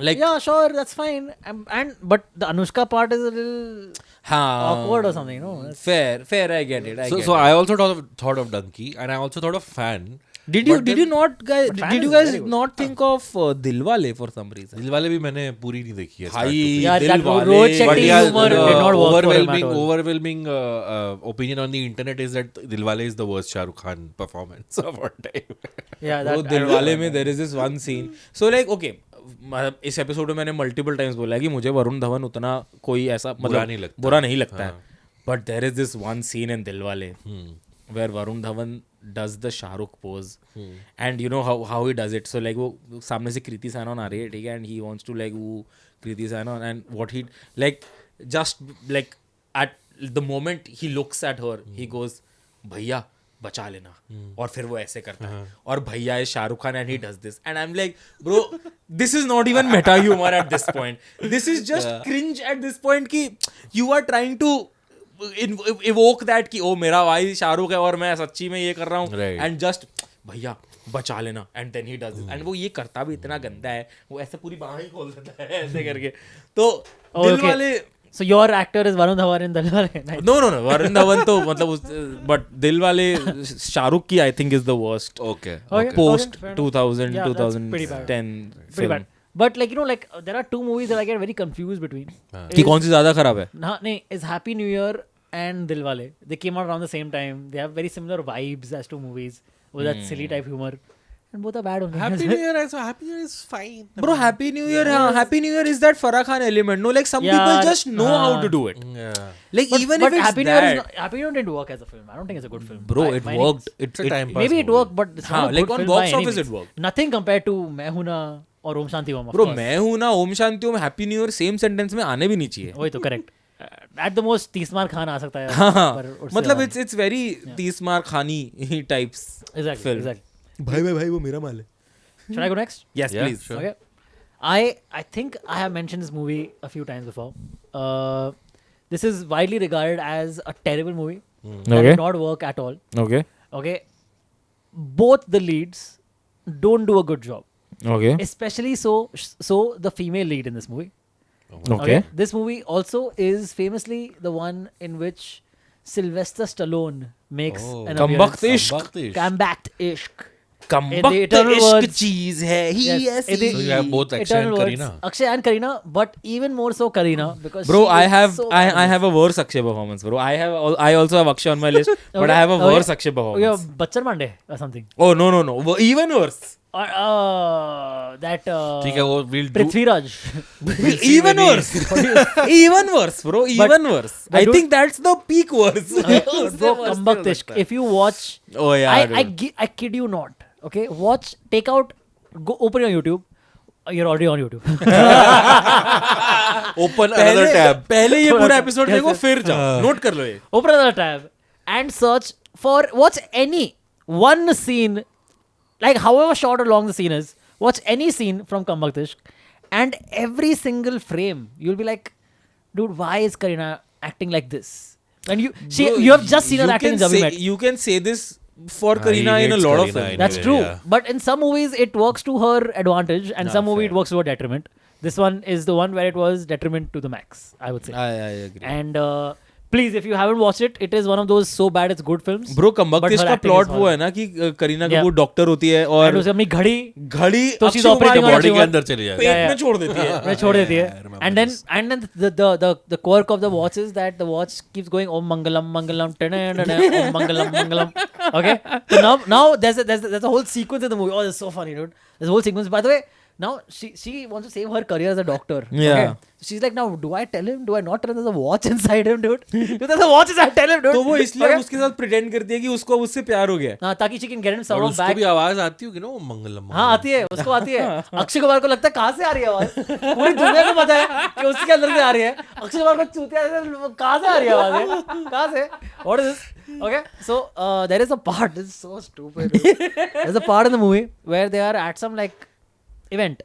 Like Yeah, sure, that's fine. And but the Anushka part is a little हाँ, awkward or something, no? That's- fair, I get it. so I also thought of Donkey, and I also thought of Fan. Did you not guys But Fan did you is guys very good. not think of Dilwale for some reason? Dilwale भी मैंने पूरी नहीं देखी है. start भाई, to finish. Yeah, that Dilwale, Rohit But Shetty yeah, humor the did not work for him at all. overwhelming opinion on the internet is that Dilwale is the worst Shah Rukh Khan performance of all time. Yeah, Bro, that Dilwale में there is this one scene. So like okay, इस episode में मैंने multiple times बोला है कि मुझे वरुण धवन उतना कोई ऐसा मतलब बुरा नहीं लगता है. But there is this one scene in Dilwale where Varun Dhawan does the Shahrukh pose, and you know how he does it. So like वो सामने से कृति सैनन आ रही है, ठीक है, and he wants to like वो Kriti Sanon, and what he like just like at the moment he looks at her, he goes भैया बचा लेना, और फिर वो ऐसे करता है, और भैया is Shahrukh Khan and he does this, and I'm like bro, this is not even meta humor at this point. This is just cringe at this point कि you are trying to evoke that कि ओ मेरा भाई शाहरुख है और मैं सच्ची में ये कर रहा हूँ, एंड जस्ट भैया बचा लेना, and then he does this, and वो ये करता भी इतना गंदा है, वो ऐसे पूरी बाहें ही खोल देता है ऐसे करके. तो Dilwale, So your actor is Varun Dhawan in Dilwale. Nice. No Varun Dhawan तो मतलब बट दिलवाले शाहरुख की I think is the worst Okay. Post fair enough. 2000 Yeah, that's pretty bad. 2010 Pretty film. bad. But like there are two movies that I get very confused between. कि कौन सी ज्यादा खराब है? No, is Happy New Year and Dilwale. They came out around the same time. They have very similar vibes as two movies with that silly type humor, and both are bad only. Happy New Year, so Happy New Year is fine. Bro, Happy New Year, Happy New Year is that Farah Khan element. No, like some Yeah, people just know how to do it. Yeah. Like But, even but if it's Happy New Year that, Happy New Year didn't work as a film. I don't think it's a good film. bro, By- it by worked. any It's a time pass Maybe it movie. worked, but it's हाँ, not a like good on film box by any office means. it worked. Nothing compared to मैं हूं ना और ओम शांति ओम. bro, मैं हूँ ना Om Shanti Om happy new year same sentence में आने भी नहीं चाहिए. वही तो करेक्ट. At the most 30 मार खान आ सकता है. हाँ, पर उससे मतलब ज्यादा it's very तीसमार खानी types नहीं. Exactly. film. Exactly. भाई वो मेरा माल है. Should I go next? Yes, Yeah, please. sure. Okay. I think I have mentioned this movie a few times before. This is widely regarded as a terrible movie. That Okay. did not work at all. Okay. Okay. Both the leads don't do a good job. Okay. Especially so the female lead in this movie. Okay. This movie also is famously the one in which Sylvester Stallone makes an Kambakt appearance. Ishq. Kambakt Ishq. Kambakt eternal इश्क words- चीज है ही Yes, ऐसी. it is- So you have both Akshay Eternal and words. Kareena. Akshay and Kareena, but even more so Kareena because Bro, she I is have so I bad. have a worse Akshay performance, bro. I also have Akshay on my list, but I have a Okay. worse Akshay Oh, yeah, performance. Bachchan Pandey or something. Oh no, even worse. Or that ठीक है, वो we'll do. Prithviraj. Even worse. Even worse, bro. Even worse. but I dude- think that's the peak worse. Bro, Kambakt Ishq. If you watch, Oh yeah. I kid you not. Okay, take out, go open your YouTube. You're already on YouTube. Open another tab. पहले ये पूरा episode देखो फिर जाओ, note कर लो ये. Open another tab and search for watch any one scene, like however short or long the scene is. Watch any scene from Kam Waqt Ishq, and every single frame you'll be like, dude, why is Kareena acting like this? And you have just seen her acting in Jab We Met. You can say this for Kareena in a lot of films. That's true. But in some movies, it works to her advantage, and some movie it works to her detriment. This one is the one where it was detriment to the max, I would say. I agree. And please, if you haven't watched it, it is one of those so bad it's good films. Bro, Kam Waqt but Ishq her का acting plot is वो है ना कि Kareena Kapoor doctor होती है और And उसकी अपनी घड़ी घड़ी तो Akshay she's Kumar operating on body Akshay के Kumar. अंदर चली जाती पेट में छोड़ देती है. में छोड़ देती है. remember And then the quirk of the watch is that the watch keeps going Om Mangalam Mangalam Om Mangalam Mangalam. Okay, so now there's a whole sequence in the movie. Oh, it's so funny, dude. There's a whole sequence. By the way, now she wants to save her career as a doctor. Yeah. Okay? So she's like, now do I tell him? Do I not tell him? There's a watch inside him, dude. Dude, there's a watch inside. Tell him, dude. तो वो इसलिए Okay? उसके साथ pretend करती है कि उसको उससे प्यार हो गया. हाँ, ताकि she can get him और somehow उसको back. भी आवाज आती होगी ना वो मंगलम. हाँ, आती है, उसको आती है. अक्षय कुमार को लगता है कहाँ से आ रही है आवाज. पूरी दुनिया को पता है कि उसके अंदर से आ रही है. अक्षय कुमार को चूतिया कहाँ से आ रही है आवाज. कहाँ से? What is this? Okay, so there is a part. This is so stupid. There's a part in the movie where they are at some like event.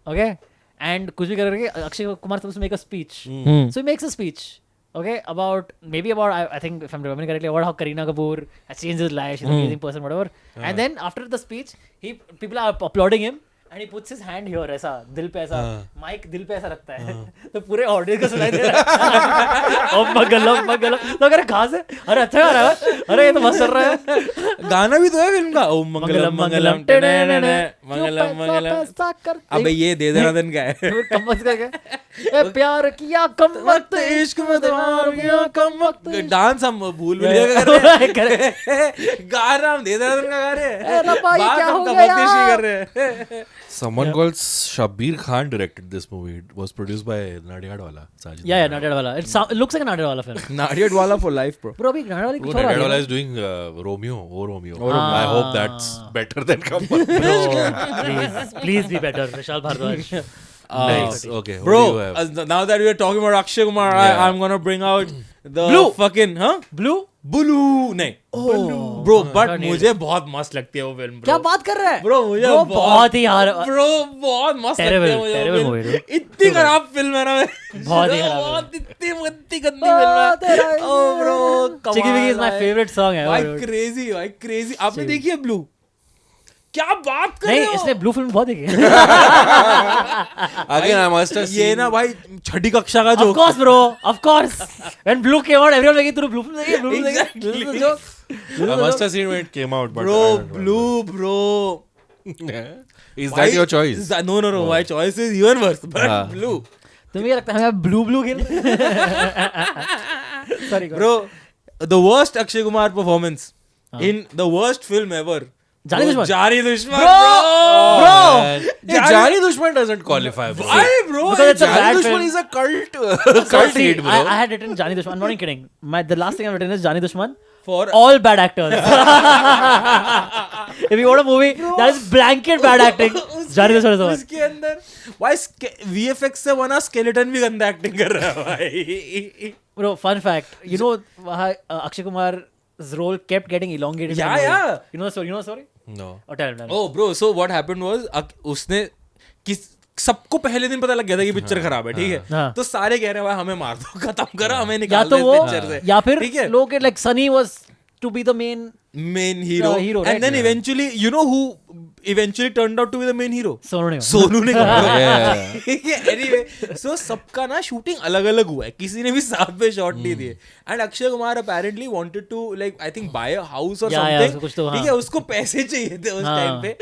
Okay, and कुछ भी करके Akshay Kumar supposed to make a speech. So he makes a speech. Okay, about I think if I'm remembering correctly, about how Kareena Kapoor has changed his life. She's an amazing person, whatever. And then after the speech, people are applauding him. And he puts his hand here ऐसा दिल पे ऐसा mic दिल पे ऐसा रखता है तो पूरे ऑडियंस को सुनाई दे रहा है ओम मंगलम तो अगर कहाँ से अरे अच्छा गा रहा है अरे ये तो मस्त चल रहा है गाना भी तो है फिल्म का ओम मंगलम मंगलम मंगलम मंगलम. अबे ये दे देना दिन का है. कम वक्त का क्या ए प्यार किया कम वक्त इश्क में दीवार किया कम वक्त. डांस हम भूल भुलैया का कर रहे हैं. गाना हम दे देना दिन का गा रहे हैं. रब्बा ये बात क्या हम हो कम गया वक्त इश्क कर रहे हैं. Someone called Shabbir Khan directed this movie. It was produced by Nadiadwala. Sajid. Yeah, Nadiadwala. It looks like a Nadiadwala film. Naadiadwala for life, bro. Bro, अभी Nadiadwala Oh, कुछ और आ Nadiadwala गया. is doing Romeo. Oh, Romeo. I hope that's better than Kam Waqt Ishq. Please be better, Vishal Bhardwaj. Nice. Okay. What Bro, do you have? now that we are talking about Akshay Kumar, I'm gonna bring out the Blue. fucking Blue? Blue नहीं. Bro, but मुझे बहुत मस्त लगती है वो film. क्या बात कर रहा है? Bro, मुझे बहुत ही यार. Bro, बहुत मस्त लगती है मुझे. Terrible movie, dude. इतनी खराब फिल्म है ना. बहुत ही खराब बहुत इतनी गंदी फिल्म है. Oh bro, Chiki Biki is my favorite song है. भाई crazy. आपने देखी है Blue? क्या बात कर रहे नहीं हो? इसने ब्लू फिल्म बहुत देखी है. Again, I must have ये seen. ना भाई छठी कक्षा का Of joke. course bro, of course. When blue came out, everyone like तूने blue film देखी है? Blue film देखी है? This is the joke. I must have seen when it came out. But I Bro, don't remember. Blue, bro. Is that your choice? No. My choice is even worse. But Blue. तुम्हें क्या लगता है हम blue खेल रहे हैं? Sorry Bro, the worst Akshay Kumar performance in the worst film ever. जानी दुश्मन. जानी दुश्मन, Bro! Yeah, Jani Dushman doesn't qualify. Bro. Why, bro? Because it's a Jani bad Dushman film. is a cult See, hit, bro. I had written Jani Dushman. I'm not even kidding. The last thing I've written is Jani Dushman. For All bad actors. If you want a movie that is blanket bad acting, Jani Dushman is the one. उसके अंदर why VFX से बना skeleton भी गंदा acting कर रहा है भाई. Bro, fun fact. You know how Akshay Kumar's role kept getting elongated? in the movie? Yeah. You know the story? No. Oh, tell him. Oh bro, so what happened was उसने सबको पहले दिन पता लग गया था कि पिक्चर खराब है, ठीक है. हाँ. तो सारे कह रहे हैं भाई हमें मार दो, खत्म करो, हमें या निकाल तो दो वो इस पिक्चर से. या फिर ठीक है. लोग के like Sunny was to be the main hero, hero, right? and then eventually you know who eventually turned out to be the main hero? Sonu ने Yeah. ठीक है. Anyway, so सबका ना शूटिंग अलग अलग हुआ है, किसी ने भी साथ में शॉट नहीं दिए. And Akshay Kumar apparently wanted to like I think buy a house or something. कुछ तो, ठीक है, उसको पैसे चाहिए थे उस टाइम पे.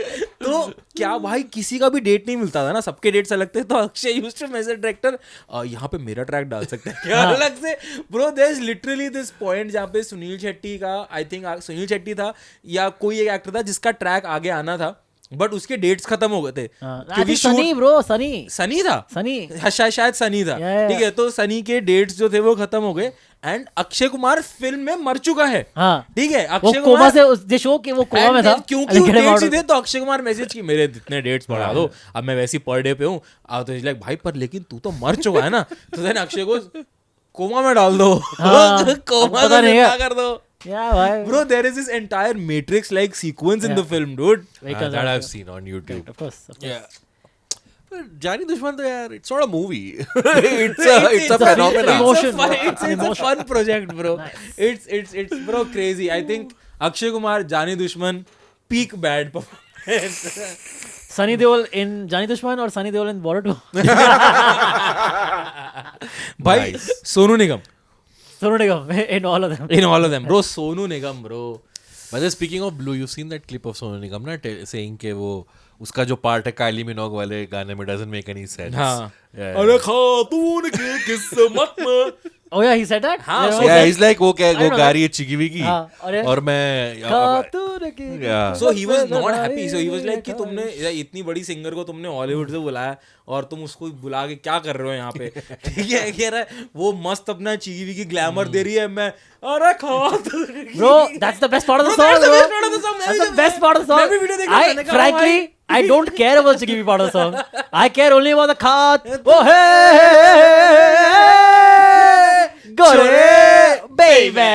तो क्या भाई किसी का भी डेट नहीं मिलता था ना, सबके डेट्स अलग थे. तो Akshay used to message director यहाँ पे मेरा ट्रैक डाल सकते हैं क्या अलग से. Bro there is literally this point जहाँ पे सुनील शेट्टी का, आई थिंक सुनील शेट्टी था या कोई एक एक्टर था जिसका ट्रैक आगे आना था. बट उसके डेट्स खत्म हो गए थे क्योंकि सनी ब्रो, सनी था, सनी शायद सनी था, Yeah. ठीक है। तो सनी के डेट्स जो थे वो खत्म हो गए एंड अक्षय कुमार फिल्म में मर चुका है, हाँ ठीक है। वो अक्षय कोमा कुमार से उस शो के वो कोमा में था क्योंकि वो डेट्स ही थे, तो अक्षय कुमार मैसेज की मेरे जितने डेट्स बढ़ा दो, अब मैं वैसे पर डे पे हूँ। तो लाइक भाई पर लेकिन तू तो मर चुका है ना, तो देन अक्षय को कोमा में डाल दो, कोमा पता नहीं है। कर दो। Yeah, भाई Bro, there is this entire Matrix like sequence in the film, dude. Because that I've seen on YouTube. of course. But Jani Dushman to yaar, it's not a movie. it's a phenomenon. emotion. It's a fun project, bro. It's bro crazy. I think Akshay Kumar, Jani Dushman, peak bad performance. Sunny Deol in Jani Dushman or Sunny Deol in Border 2? भाई Sonu Nigam Sonu Nigam in all of them. in all of them, bro. Sonu Nigam, bro. But then speaking of Blue, you've seen that clip of Sonu Nigam na saying कि वो उसका जो part है काइली मिनोग वाले गाने में doesn't make any sense. हाँ। Yeah, अरे खातून के किस्मत में। Oh yeah, he said that? हाँ, Yeah, so he yeah, said- he's like वो क्या I वो don't know गा that. रही है चिगी विगी हाँ, और मैं खातून की Yeah. So he was not happy. So he was like कि तुमने इतनी बड़ी सिंगर को तुमने हॉलीवुड से बुलाया और तुम उसको बुला के क्या कर रहे हो यहाँ पे, ठीक है। कह रहा है वो मस्त अपना चीवी की ग्लैमर दे रही है, मैं अरे खातून की। Bro, that's the best part of the Bro, song, that's the bro. best part of the song. That's the best part of the मैं song. भी video देख रहा था, मैंने कहा, Frankly, भाई। I don't care about the Chikivi part of the song. I care only about the khat. Oh hey, go baby.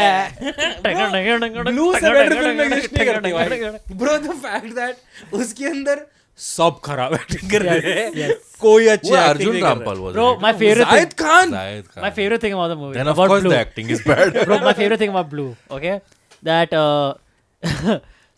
Blue से better film exist नहीं करती भाई। ब्रो द फैक्ट दैट उसके अंदर सब खराब एक्टिंग कर रहे हैं, कोई अच्छी वो एक्टिंग अर्जुन नहीं कर Rampal was Bro, it? my favorite Zahid thing. Khan. Zahid Khan. My favorite thing about the movie. Then of about course Blue. the acting is bad. Bro, my favorite thing about Blue, okay, that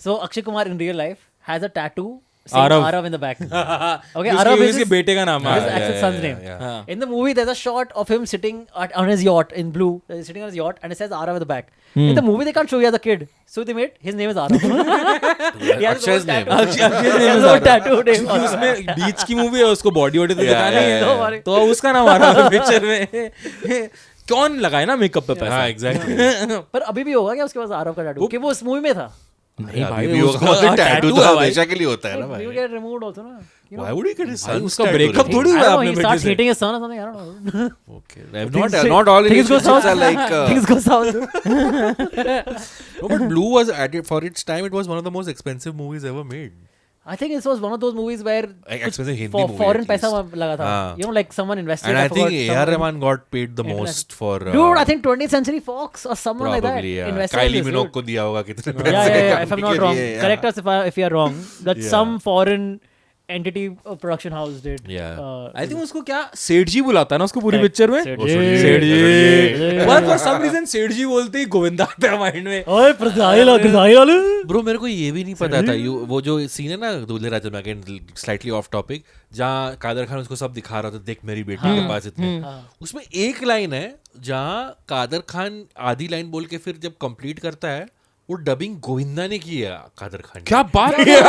so Akshay Kumar in real life has a tattoo saying Arav. Arav in the back. Okay, उसके- Arav is उसके his, बेटे का नाम his है। actual son's name. हाँ। In the movie, there's a shot of him sitting on his yacht in Blue. He's sitting on his yacht, and it says Arav at the back. In the movie, they can't show you as a kid, so they made his name is Arav. He has his Akshay's own name. tattoo. Akshay He ने has his own tattoo name. क्योंकि उसमें बीच की movie है, उसको body वॉडी तो Yeah, दिखाना ही yeah, है, Don't worry. तो उसका नाम आ रहा है पिक्चर में। कौन लगाए ना मेकअप पे पैसा? हाँ exactly. पर अभी भी होगा क्या उसके पास आरव का टैटू कि वो उस मूवी में था? नहीं अभी भाई, भी उसका होगा tattoo टैटू है तो भाई। हमेशा के लिए होता है ना You भाई. get removed also ना. You know? Why would he get his भाई, son उसका tattoo breakup removed? थोड़ी I हुआ don't know. अपने He बेटे starts से। hating his son or something. I don't know. Okay. Not all Things go relationships south. are like. Things go south. No, but Blue was for its time. It was one of the most expensive movies ever made. I think this was one of those movies where Like, कुछ expensive Hindi for movie foreign at पैसा least. लगा था. हाँ. You know, like someone invested. And I think forgot A.R. someone- Rahman got paid the most for. Dude, I think 20th Century Fox or someone like that probably yeah. invested Kylie in this, Minogue dude. को दिया होगा कितने Yeah, पैसे yeah. If I'm not के wrong, लिए, yeah. correct us if you are wrong. That Yeah. some foreign entity production house did. Yeah. I think उसको क्या सेठ जी बुलाता है ना उसको पूरी Correct. पिक्चर में। सेठ जी। सेठ जी। जी। But for some reason सेठ जी बोलते ही गोविंदा आता है माइंड में। ओए प्रधाई वाले. ब्रो मेरे को ये भी नहीं पता था वो जो सीन है ना दूल्हे राजा में अगेन स्लाइटली ऑफ टॉपिक जहाँ कादर खान उसको सब दिखा रहा था देख मेरी बेटी के पास इतने उसमें एक लाइन है जहाँ कादर खान आधी लाइन बोल के फिर जब कंप्लीट करता है वो डबिंग गोविंदा ने की है कादर खान क्या बात है?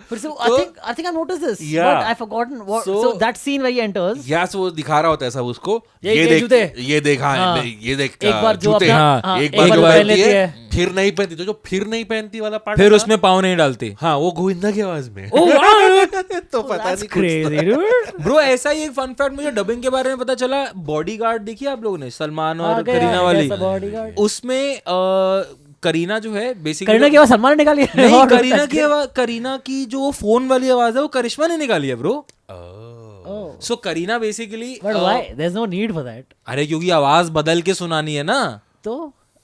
But so I think I noticed this. Yeah. But I've forgotten what. So- So that scene where he enters. या वो दिखा रहा होता है सब उसको ये ये देख जूते। ये देखा हाँ। ये देख एक बार जो जूते अपना- हाँ, हाँ, एक बार जो पहन पहन लेती है है. फिर नहीं पहनती तो जो फिर नहीं पहनती वाला पार्ट फिर उसमें पाँव नहीं डालती। हाँ वो गोविंदा की आवाज में Oh wow! तो पता That's नहीं crazy, dude. ब्रो ऐसा ही एक फन फैक्ट मुझे डबिंग के बारे में पता चला। बॉडीगार्ड देखी आप लोगों ने, सलमान और करीना वाली? बॉडीगार्ड. उसमें करीना जो है बेसिकली करीना की आवाज सलमान ने निकाली है. नहीं, और करीना की आवाज, करीना की जो फोन वाली आवाज है वो करिश्मा ने निकाली है bro. Oh. So Kareena basically But why? There's no need for that. अरे क्योंकि आवाज बदल के सुनानी है ना। तो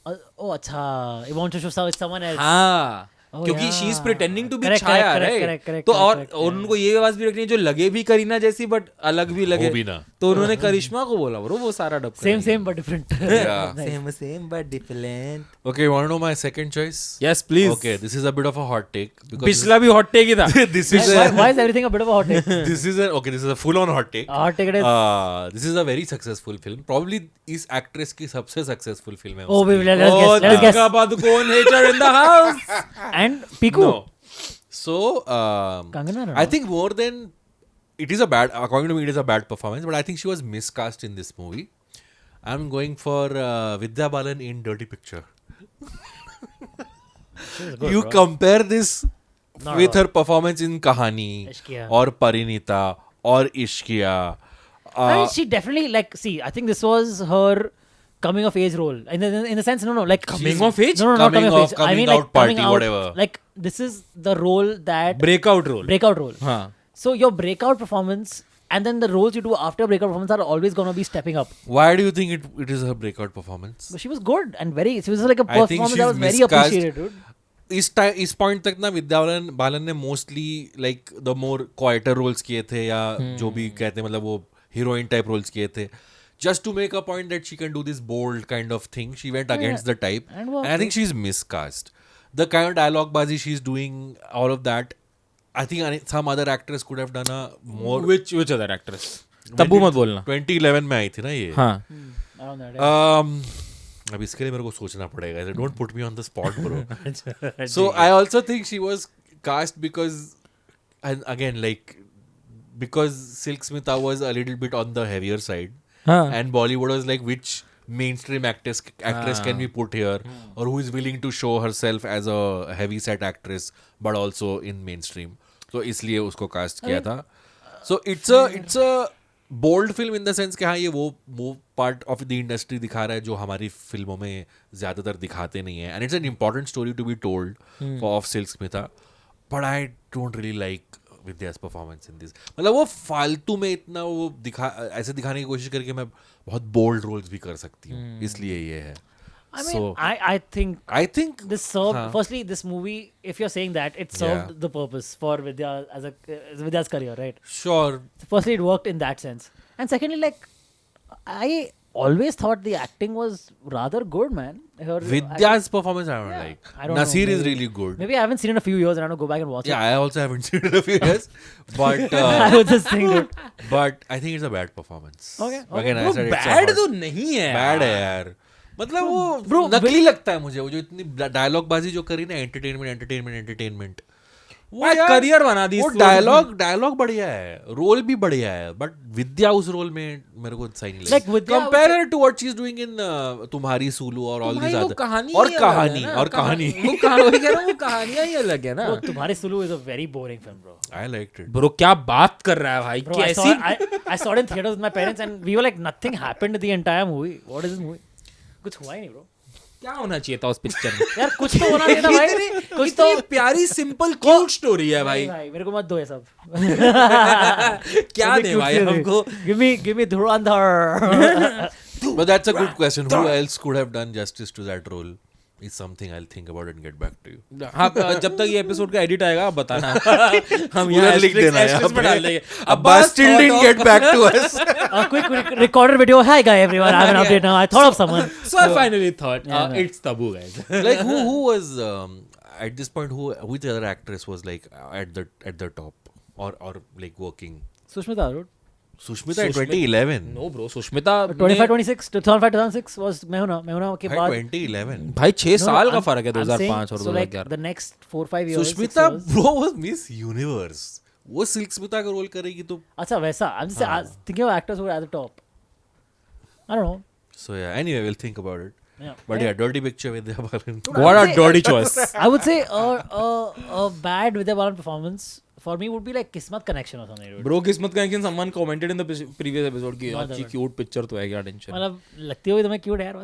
oh अच्छा. It wants to show someone else. हाँ, Oh, क्योंकि yeah. She is pretending to be Correct, Chhaya, correct, right? correct, तो correct, और उनको ये आवाज भी रखनी है जो लगे भी करीना जैसी बट अलग भी लगे। वो भी ना। तो उन्होंने करिश्मा को बोला ब्रो, वो सारा dub Same but different. Same same but different. Okay, you want to know my second choice? Yes please. Okay, this is a bit of a hot take. Because पिछला भी हॉट टेक ही था। this is Why is everything a bit of a hot take? this is a full on hot take. Hot take it is. This is a very successful film. Probably इस actress की सबसे successful film है. Oh, उसकी. let's guess. Let's guess. Deepika Padukone hater in the house। And Piku. No. So Kangana, no? I think more than it is a bad. According to me, it is a bad performance. But I think she was miscast in this movie. I'm going for Vidya Balan in Dirty Picture. You compare this Not with at all. her performance in Kahani Ishqiya. or Parinita or Ishqiya. I mean, she definitely like. See, I think this was her coming of age role. In the sense, no, like Coming of age? No, not Coming coming of of- age. I coming mean, like out party, coming out. whatever. Like this is the role that breakout role. हाँ. So your breakout performance and then the roles you do after breakout performance are always gonna be stepping up. Why do you think it is her breakout performance? But she was good and very. She was like a I think performance she's that was very miscast. appreciated, dude. इस point तक ना विद्या बालन ने mostly like the more quieter roles किए थे या जो भी कहते हैं मतलब वो हीरोइन टाइप रोल्स किए थे just to make a point that she can do this bold kind of thing she went against the type And and worked, I think she's miscast the kind of dialogue bazi she's doing all of that I think some other actress could have done a more Which other actress? Tabu मत बोलना. 2011 में आई थी ना ये हाँ. Around that. Yeah. अब इसके लिए मेरे को सोचना पड़ेगा don't put me on the spot bro so I also think she was cast because and again like because Silk Smitha was a little bit on the heavier side हाँ. and Bollywood was like which mainstream actress can we put here or who is willing to show herself as a heavy set actress but also in mainstream so इसलिए उसको cast किया था so it's a bold film in the sense कि हाँ ये वो part of the industry दिखा रहा है जो हमारी फिल्मों में ज़्यादातर दिखाते नहीं है and it's an important story to be told of Silk Smitha but I don't really like Vidya's performance in this मतलब वो फालतू में इतना वो ऐसे दिखाने की कोशिश करके मैं बहुत बोल्ड रोल्स भी कर सकती हूँ इसलिए ये है I mean, I think this served. Firstly, this movie, if you're saying that, it served the purpose for Vidya as Vidya's career, right? Sure. Firstly, it worked in that sense, and secondly, like I always thought the acting was rather good, man. Vidya's performance I don't like. I don't Nasir know, is really good. Maybe I haven't seen it in a few years, and I have to go back and watch Yeah, I also haven't seen it in a few years, but I was just saying it. but I think it's a bad performance. Okay. Again, I said it's a Bad hot- तो नहीं है. Bad है यार मतलब वो नकली लगता है मुझे वो जो इतनी डायलॉग बाजी जो करी ना एंटरटेनमेंट वो भाई करियर बना दी वो इस डायलॉग बढ़िया है रोल भी बढ़िया है बट विद्या उस रोल में मेरे को सही नहीं Like लगी Vidya, compare her to what she is doing in Tumhari Sulu और ऑल भाई दिस वो अदर कहानी और ही अलग है कहानी ना, और कहानी वो कहानी कह रहा हूँ वो कहानियां ही अलग है ना. Bro, तुम्हारे Sulu is a very boring film, bro. I liked it bro क्या बात कर रहा है भाई Bro, I कैसी I saw it in theaters with my parents, and we were like, nothing happened the entire movie. What is this movie? कुछ हुआ ही नहीं, bro. क्या होना चाहिए था उस पिक्चर में. यार कुछ तो होना चाहिए था भाई. कुछ तो प्यारी सिंपल क्यूट स्टोरी है भाई. भाई मेरे को मत दो ये सब. क्या दे भाई हमको. Give me Dhurandhar. But that's a good question. Who else could have done justice to that role? Is something I'll think about and get back to you. हाँ जब तक ये एपिसोड का एडिट आएगा आप बताना. हम उधर यहाँ लिख देना है asterisk में डाल देंगे. Abbas still didn't get back to us. A quick recorded video. Hi guy everyone. I have an update now. I thought of someone. So I finally thought it's taboo guys. Like who was at this point which other actress was like at the top or like working? Sushmita, dude. Sushmita in 2011. No bro Sushmita 25-26 2005-2006 was मैं हूं ना के By बाद. 2011. भाई 6 No, साल का I'm- फर्क है I'm saying, 2005 और so like 2011. the next 4-5 years. 6 Sushmita years. bro was Miss Universe. वो सिल्क स्मिता का रोल करेगी तो अच्छा वैसा. I'm just thinking of actors who are at the top. I don't know. so yeah anyway we'll think about it. Yeah. But yeah, dirty picture with Vidya Balan. What a dirty choice. I would say a bad Vidya Balan performance for me would be like Kismat Connection or something, dude. Bro किस्मत का लेकिन someone commented in the previous episode की Not अच्छी that cute picture तो है क्या tension. मतलब लगती होगी तुम्हें क्यूट यार.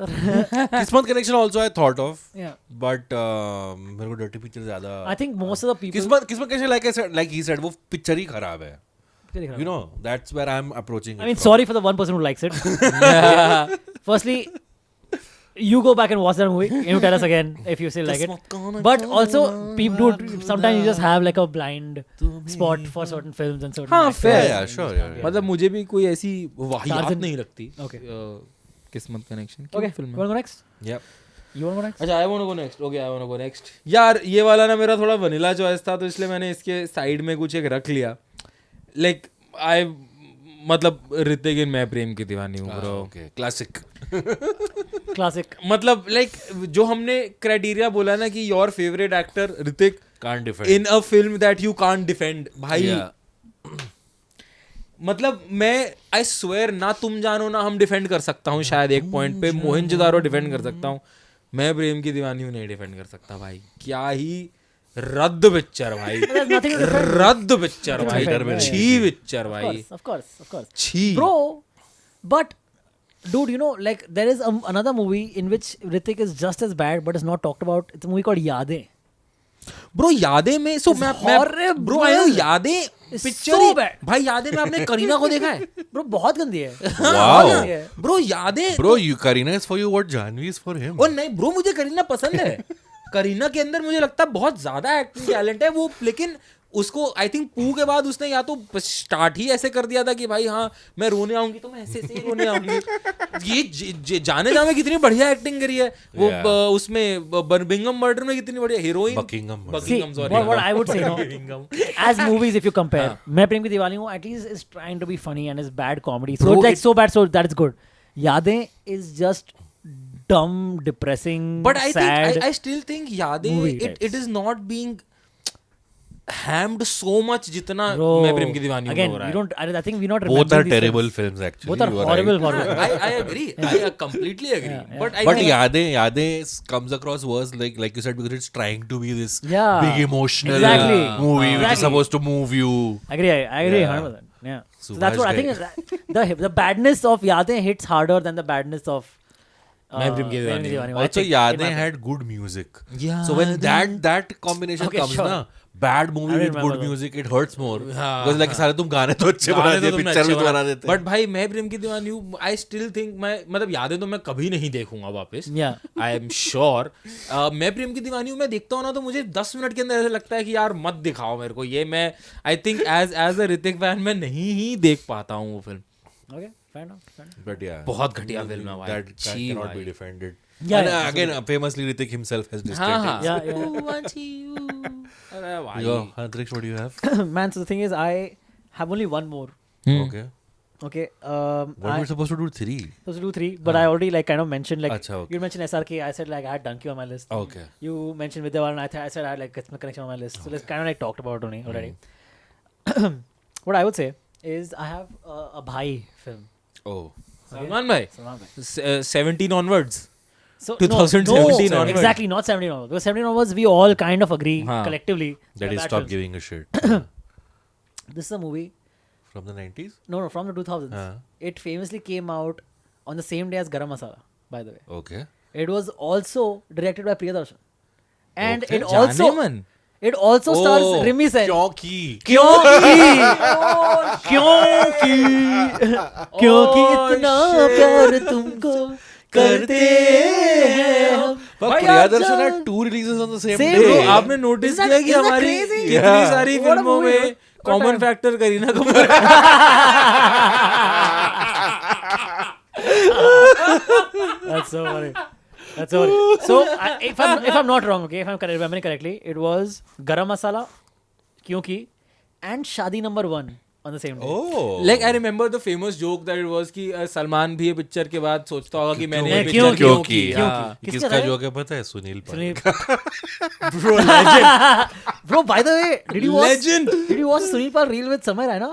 Kismat Connection also I thought of. Yeah. But मेरे को dirty picture ज़्यादा. I think most of the people. Kismat Connection like he said वो picture ही खराब है. You know that's where I'm approaching. I mean, sorry for the one person who likes it. Firstly, you go back and watch that movie and you tell us again if you still like it. But also, people do. Sometimes you just have like a blind spot for certain films and certain. हाँ, actors. fair. Yeah, sure. Yeah. मतलब मुझे भी कोई ऐसी वाहियात Tarzan. नहीं लगती. Okay. किस्मत कनेक्शन Okay. फिल्म You है. wanna go next? Yep. You wanna go next? अच्छा I want to go next. Okay I want to go next. यार ये वाला ना मेरा थोड़ा वनीला चॉइस था तो इसलिए मैंने इसके साइड में कुछ एक रख लिया. लाइक आई मतलब ऋतिक इन मैं प्रेम की दीवानी हूँ ब्रो. Okay. Classic. Classic. मतलब लाइक जो हमने क्राइटेरिया बोला ना कि your favourite actor Hrithik Can't defend. In a film that you can't defend भाई. Yeah. मतलब मैं आई स्वेयर ना तुम जानो ना हम डिफेंड कर सकता हूँ शायद एक पॉइंट पे. मोहनजोदारो डिफेंड कर सकता हूँ. मैं प्रेम की दीवानी हूँ नहीं डिफेंड कर सकता भाई. क्या ही रद्द पिक्चर भाई, There's nothing to defend. रद्द पिक्चर Nothing to भाई, defend, right. छी पिक्चर Of भाई, course, of course. छी Bro, but dude, you know, like there is another movie in which Hrithik is just as bad but is not talked about. It's a movie called Yadein. Bro यादें में सो मैं horrible. Bro I know यादें It's picture so bad. भाई यादें में आपने करीना को देखा है Bro, बहुत गंदी है. Wow. बहुत गंदी है. ब्रो यादें Bro, you Karina is for you what Janvi is for him. और नहीं ब्रो मुझे करीना पसंद है, करीना के अंदर मुझे लगता है बहुत ज्यादा एक्टिंग टैलेंट है वो, लेकिन उसको आई थिंक पू के बाद उसने या तो स्टार्ट ही ऐसे कर दिया था कि भाई हाँ मैं रोने आऊंगी तो मैं ऐसे ऐसे ही रोने आऊंगी। ये जाने जा में कितनी बढ़िया एक्टिंग करी है वो Yeah. उसमें बर्मिंघम मर्डर में कितनी बढ़िया heroine Buckingham. See, what I would say, no, Buckingham. as movies, if you compare, मैं प्रेम की दीवानी हूँ, at least is trying to be funny and is bad comedy. So Bro, it's like so bad, so that's good. Yadein is just dumb, depressing, But I sad. think I still think यादें movie it is not being hammed so much जितना Bro, मैं प्रेम की दीवानी again, हो रहा we है। don't. I think we're not. Both remembering are these terrible films. films actually. Both are you horrible, right. horrible. I agree. I completely agree. But I But think Yadein comes across worse, like you said, because it's trying to be this Yeah. big emotional Exactly. movie which is Exactly. supposed to move you. I agree. I agree. Yeah. 100%. Yeah. So Subhash that's what I think. The badness of Yadein hits harder than the badness of. मैं प्रेम की दीवानी हूँ। I Also, think, in Yadein my opinion. had good music. Yeah, So when that combination Okay, comes, sure. na, bad movie I with remember good that. music, it hurts more. हाँ, Because like सारे तुम गाने तो अच्छे बना गाने दिए, तो तुमने पिक्चर भी अच्छे तो बना देते। बट भाई मैं प्रेम की दीवानी हूँ, आई स्टिल थिंक मैं मतलब यादें तो मैं कभी नहीं देखूंगा वापस। Yeah. आई एम श्योर मैं प्रेम की दीवानी हूँ मैं देखता हूँ ना तो मुझे 10 मिनट के अंदर ऐसा लगता है कि यार मत दिखाओ मेरे को ये, मैं I think as a Hrithik fan मैं नहीं ही देख पाता हूँ वो फिल्म। Okay. Fair enough. Fair enough. But yeah, बहुत घटिया फिल्म है भाई, that छी cannot भाई। be defended. Yeah, And yeah, again, famously Hrithik himself has हाँ distracted. हाँ Yeah, yeah. अरे भाई Yo, Antriksh, what do you have? Man, so the thing is, I have only one more. Okay. Okay. What I were supposed to do? 3. supposed to do 3, but I already like kind of mentioned like Acha, okay. you mentioned SRK. I said like I had Donkey on my list. Okay. You mentioned Vidyavan. I said I had like Kismet Connection on my list. So let's kind of like talked about it already. What I would say is I have a Bhai film. Oh. Salman भाई Salman Bhai. 17 onwards So 2017 no, onwards. exactly not 17 onwards. Because 17 onwards we all kind of agree हाँ. collectively That is bad stop films. giving a shit. This is a movie. From the 90s? No, from the 2000s. हाँ. It famously came out on the same day as Garam Masala. By the way, Okay. it was also directed by Priyadarshan, and Okay. it also Jaaneman it also stars Oh, Rimi Sen. क्योंकि क्योंकि इतना प्यार तुमको करते हैं हम। But भाई Priyadarshan आजा। had 2 releases on the same Same day. day. तो आपने नोटिस Isn't that- किया कि isn't that हमारी crazy? कितनी Yeah. सारी What a फिल्मों movie, में what a common time. Factor Kareena Kapoor That's so funny. That's so funny. So if I'm not wrong, okay, if I'm remembering correctly, it was Garam Masala, Kyunki, and Shadi Number 1 on the same day. Oh. Like I remember the famous joke that it was कि सलमान भी ये picture के बाद सोचता होगा कि मैंने ये क्यों- पिक्चर क्यों- क्यों की। क्यों हाँ। की? किसका किसका जो है पता है? Sunil Sunil- Pal. Bro, legend. Bro, by the way, did you watch Legend. Did you watch the Sunil Pal reel with Samay Raina?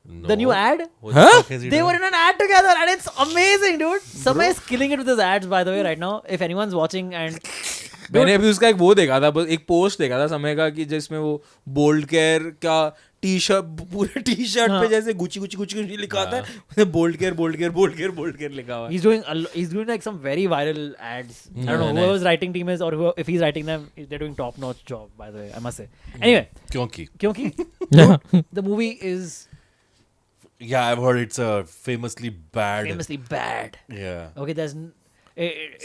No. The new ad? What the fuck has he They done? were in an ad together and it's amazing, dude. Samay is killing it with his ads, by the way, right now. If anyone's watching and मैंने अभी उसका एक वो देखा था, बस एक post देखा था समय का कि जिसमें वो बोल्ड केयर का टी शर्ट पूरे टी शर्ट पे जैसे गुची गुची गुची गुची लिखा होता है, bold care bold care bold care bold care लिखा हुआ है। he's doing like some very viral ads. I don't know nice. whoever's writing team is or if he's writing them, they're doing top notch job, by the way, I must say. Anyway, क्योंकि Kyunki, the movie is Yeah, I've heard it's famously bad. famously bad. Yeah. Okay, there's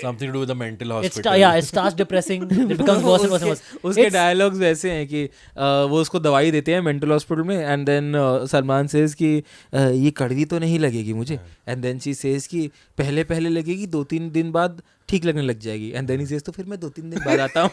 Something to do with the mental it hospital. starts depressing. It becomes worse and worse and worse. उसके It's- dialogues वैसे हैं कि वो उसको दवाई देते हैं mental hospital में एंड देन सलमान सेज कि ये कड़वी तो नहीं लगेगी मुझे, एंड देन शी सेज कि पहले पहले लगेगी, 2-3 दिन बाद ठीक लगने लग जाएगी, एंड देन ही सेज तो फिर मैं 2-3 दिन बाद आता हूँ।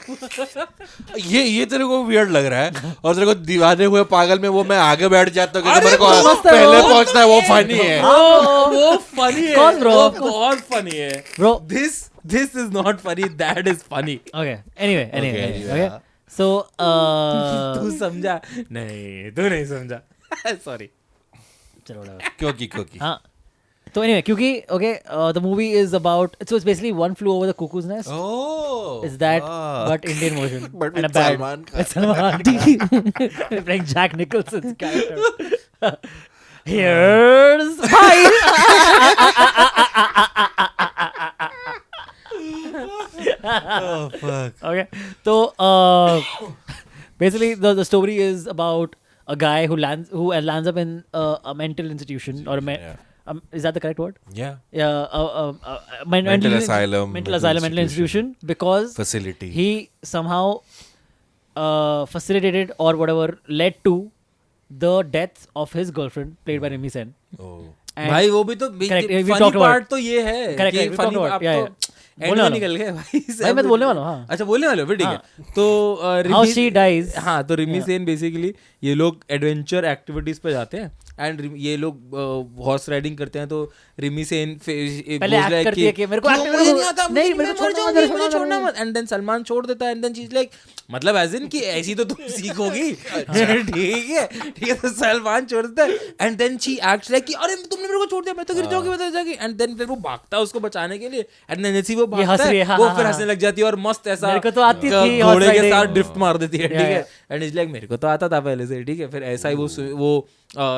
ये तेरे को वियर्ड लग रहा है, और तेरे को दीवाने हुए पागल में वो मैं आगे बैठ जाता हूँ क्योंकि मेरे को मस्त है पहले वो। पहुंचना है, वो फनी है। वो फनी है, course, bro, वो of course. बहुत फनी है Bro. This is not funny, that is funny. Okay. Anyway. yeah. Okay. So तू समझा नहीं, तू नहीं समझा, सॉरी। चलो whatever. क्योंकि हाँ. So anyway, क्योंकि okay, the movie is about, so it's basically One Flew Over the Cuckoo's Nest. Oh, It's that, but Indian version. But and with a bad. Salman Khan. With Salman Khan. Playing Jack Nicholson's character. Here's Pile. Oh fuck. Okay. So basically the story is about a guy who lands up in a mental institution or is that the correct word? Yeah. Yeah, Mental asylum, mental institution, because Facility. he somehow facilitated or whatever led to the death of his girlfriend played by Rimi Sen. Oh. And भाई वो भी तो Correct, we funny talked about part it. तो ये है Correct, कि we funny talked about आप it. Yeah, तो yeah. एंड बोलने में वाला निकल गए भाई भाई मैं तो बोलने वाला हूँ, हाँ. अच्छा बोलने वाले हो फिर ठीक है तो How रिमी- she dies. हाँ तो रिमी सेन बेसिकली ये लोग एडवेंचर एक्टिविटीज पे जाते हैं एंड ये लोग हॉर्स राइडिंग करते हैं तो रिमी सेन पहले act करती है कि मेरे को act मुझे नहीं आता नहीं, मेरे को छोड़ना मत, मुझे छोड़ना मत एंड देन सलमान छोड़ देता है and then she is like मतलब एज इन कि ऐसी तो तुम सीखोगी ठीक है तो सलमान छोड़ देता है and then she acts like कि अरे तुमने मेरे को छोड़ दिया मैं तो गिर जाऊंगी एंड देन फिर वो भागता है उसको बचाने के लिए एंड देन जैसे ही वो ये हंस भागता रही है है, हाँ, वो हाँ, फिर हाँ. हंसने लग जाती है और मस्त ऐसा मेरे को तो आती थी घोड़े horse के riding. साथ ड्रिफ्ट मार देती है ठीक Yeah, है एंड इज लाइक मेरे को तो आता था पहले से ठीक है फिर ऐसा ही वो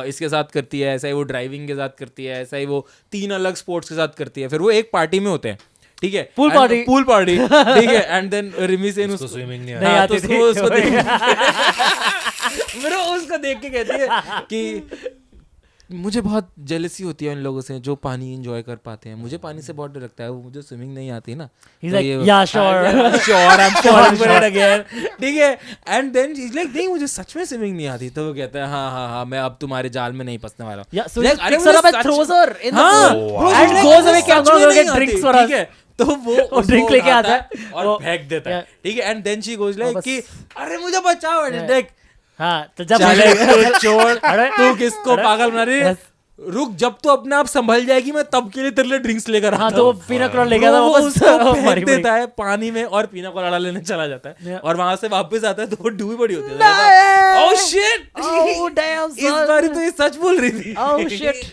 इसके साथ करती है ऐसा ही वो ड्राइविंग के साथ करती है ऐसा ही वो 3 अलग स्पोर्ट्स के साथ करती है फिर वो एक पार्टी में होते हैं ठीक है Pool party. पूल पार्टी ठीक है एंड देन रिमी सेन उसको स्विमिंग नहीं नहीं हाँ, आती तो थी. उसको मेरे उसको देख के कहती है कि मुझे बहुत जेलसी होती है उन लोगों से जो पानी एंजॉय कर पाते हैं मुझे पानी से बहुत डर लगता है वो मुझे स्विमिंग नहीं आती ना He's तो like, ये- yeah, sure. Sure I am following for it again ठीक है and then she is like नहीं मुझे सच में स्विमिंग नहीं आती तो वो कहता है हाँ मैं अब तुम्हारे जाल में नहीं फंसने वाला हूँ Yeah, so Like, he अरे picks her मुझे up and such- throws her in the हाँ, pool. bro, And मुझे goes away सच कि I'm में gonna go नहीं get आती, drinks for ठीक us. है तो वो उसको drink लेके उठाता आता है, और वो- फेंक देता है Yeah. ठीक है and then she goes like बस- कि अरे मुझे बचाओ एंड Yeah. लाइक हाँ, तो जब चले तू छोड़ अरे, तू किसको अरे, पागल बना रही है बस। रुक जब तू अपने आप संभल जाएगी मैं तब के लिए तेरे लिए ड्रिंक्स लेकर हाँ आता तो वो हूँ। पीना कोला ले गया था वो वापस. उसको मरी फेंक मरी. देता है पानी में और पीना कोला लेने चला जाता है Yeah. और वहां से वापस आता है तो वो डूबी पड़ी होती है नहीं! ओह शिट Oh damn इस son. बार तो ये सच बोल रही थी Oh shit.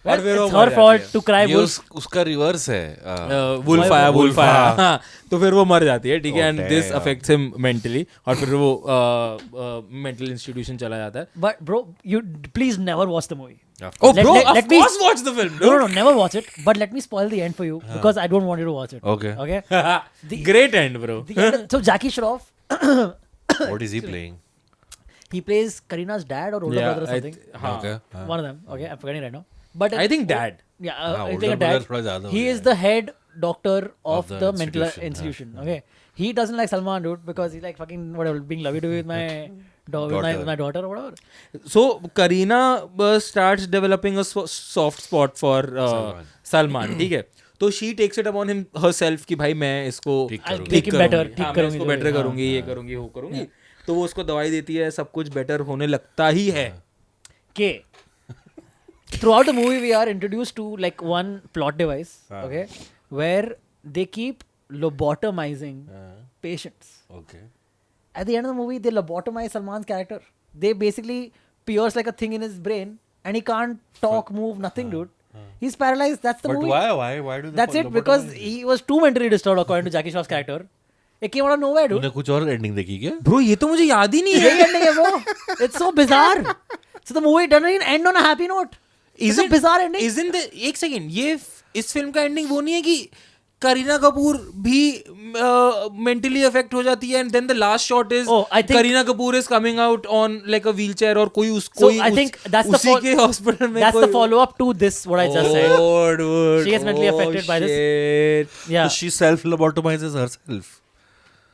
और फिर वो It's मर her जाती fault है। to cry ये wolf. उसका रिवर्स है वुल्फ आया Wolf आया आया। हाँ तो फिर वो मर जाती है ठीक है Oh, and this damn. Affects him mentally और फिर वो मेंटल इंस्टीट्यूशन चला जाता है But bro, you please never watch the movie. Oh Let- bro, let- of let me- course watch the film. No, never watch it. But let me spoil the end for you because I don't want you to watch it. Okay. Okay. Great end, bro. The end, so Jackie Shroff, What is he playing? he plays Karina's dad or older brother or something. हाँ. Okay. One of them. Okay, I'm forgetting right now. But I think dad. Yeah, हाँ, I older think a brother dad. थोड़ा ज़्यादा हो He गया is है. the head doctor of the the mental institution, institution. Okay, he doesn't like Salman, dude, because he's like fucking whatever, being lovey-dovey with my with my daughter or whatever. So Karina starts developing a soft spot for Salman. ठीक है. तो she takes it upon him herself कि भाई मैं इसको ठीक I'll करूंगी. make him better. ठीक हाँ, मैं करूंगी इसको जो बेटर भी, हाँ. करूंगी ये करूंगी वो करूंगी तो वो उसको दवाई देती है सब कुछ बेटर होने लगता ही है Okay. Throughout the movie, we are introduced to like one plot device, okay, where they keep lobotomizing patients. Okay. At the end of the movie, they lobotomize Salman's character. They basically pierce like a thing in his brain, and he can't talk, move, nothing, dude. He's paralyzed. That's the But movie. why do they That's it, because he was too mentally disturbed according to Jackie Shroff's character. It came out of nowhere, dude. तूने कुछ और ending देखी क्या? Bro ये तो मुझे याद ही नहीं है यही ending है वो. It's so bizarre. So the movie doesn't even end on a happy note. It's a bizarre ending. Isn't the एक सेकंड ये इस फिल्म का एंडिंग वो नहीं है कि करीना कपूर भी मेंटली अफेक्ट हो जाती है and then the last shot is Oh, I think- Kareena Kapoor is coming out on like a wheelchair और कोई So कोई I think that's the उसी के हॉस्पिटल में that's the follow-up to this. What I just said. Dude, She gets mentally affected by this. shit. Yeah. So she self lobotomizes herself.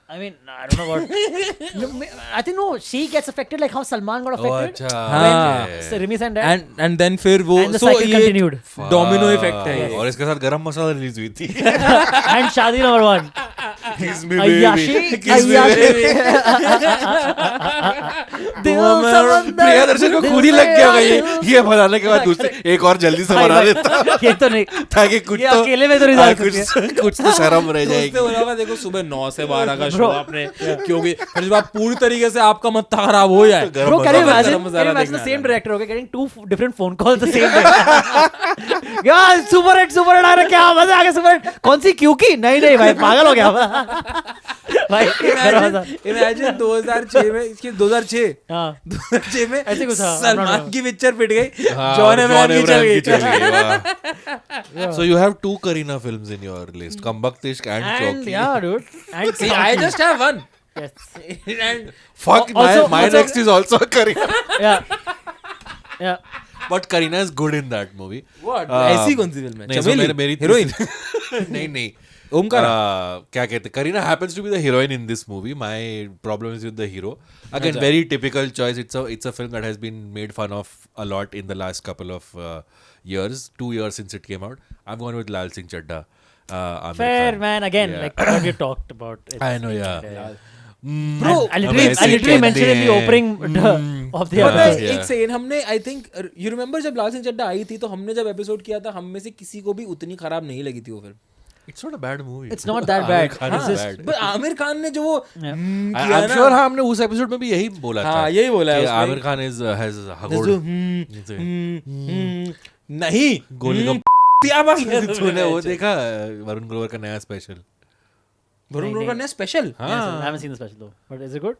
I mean, I don't know what. No, I think no. She gets affected like how Salman got affected. अच्छा. हाँ. So Rimi Sen died. and then फिर वो And the so cycle ये continued. Domino effect है ये और इसके साथ गरम मसाला रिलीज हुई थी. And Shadi number 1. Kiss me Ayyashi. baby. Kiss me Dil samandar, Priyadarshan को dil खुद ही se लग गया होगा आए ये बनाने के बाद दूसरे एक और जल्दी से बना देता ये तो नहीं. ताकि कुछ ये तो अकेले में तो नहीं जा कुछ तो शर्म रह तो जाएगी. उसने बोला होगा, देखो सुबह 9 से 12 का शो Bro. आपने क्योंकि फिर जब आप पूरी तरीके से आपका मत्था खराब हो जाए गरम Bro, can you masala- imagine? गरम मसाला Can you imagine देखना the same है। director, okay, getting 2 different phone calls the same day? यार सुपर हिट आ रहा, क्या मजा आ गया सुपर हिट, कौन सी क्योंकि नहीं भाई पागल हो गया भाई। इमेजिन 2006 में, इसकी 2006 में ऐसे कुछ था, सलमान की पिक्चर पिट गई, जॉन अब्राहम की चल गई। So you have 2 Kareena films in your list, Kambaktish and and Chowki. yeah dude, and See, I just have one. yes. And Fuck, Also- my also- next is also Kareena. yeah But Kareena is good in that movie. what? ऐसी कौन सी film है? नहीं, so चमेली? मेरी Heroine? नहीं ओमकारा? क्या कहते, Kareena happens to be the heroine in this movie. My problem is with the hero. Again, very typical choice. It's a film that has been made fun of a lot in the last couple of years, 2 years since it came out. I'm going with Lal Singh Chaddha. Amir fair Khan. man, again Yeah. like what you talked about it. I know, yeah. Bro, I literally mentioned in the opening of the पता है, episode. एक second, हमने I think you remember जब लाल सिंह चड्ढा आई थी, तो हमने जब episode किया था, हम में से किसी को भी उतनी खराब नहीं लगी थी वो film. It's not a bad movie. It's not that Amir bad. Khan It's is just- bad. But Aamir Khan ने जो वो किया I'm ना, sure हमने उस एपिसोड में भी यही बोला था। हाँ, यही बोला है कि उसमें। आमिर खान has हगोड़। जो, नहीं गोली का क्या बात है तूने वो देखा वरुण ग्रोवर का नया स्पेशल? वरुण ग्रोवर ने special? Yes, I haven't seen the special though, but is it good?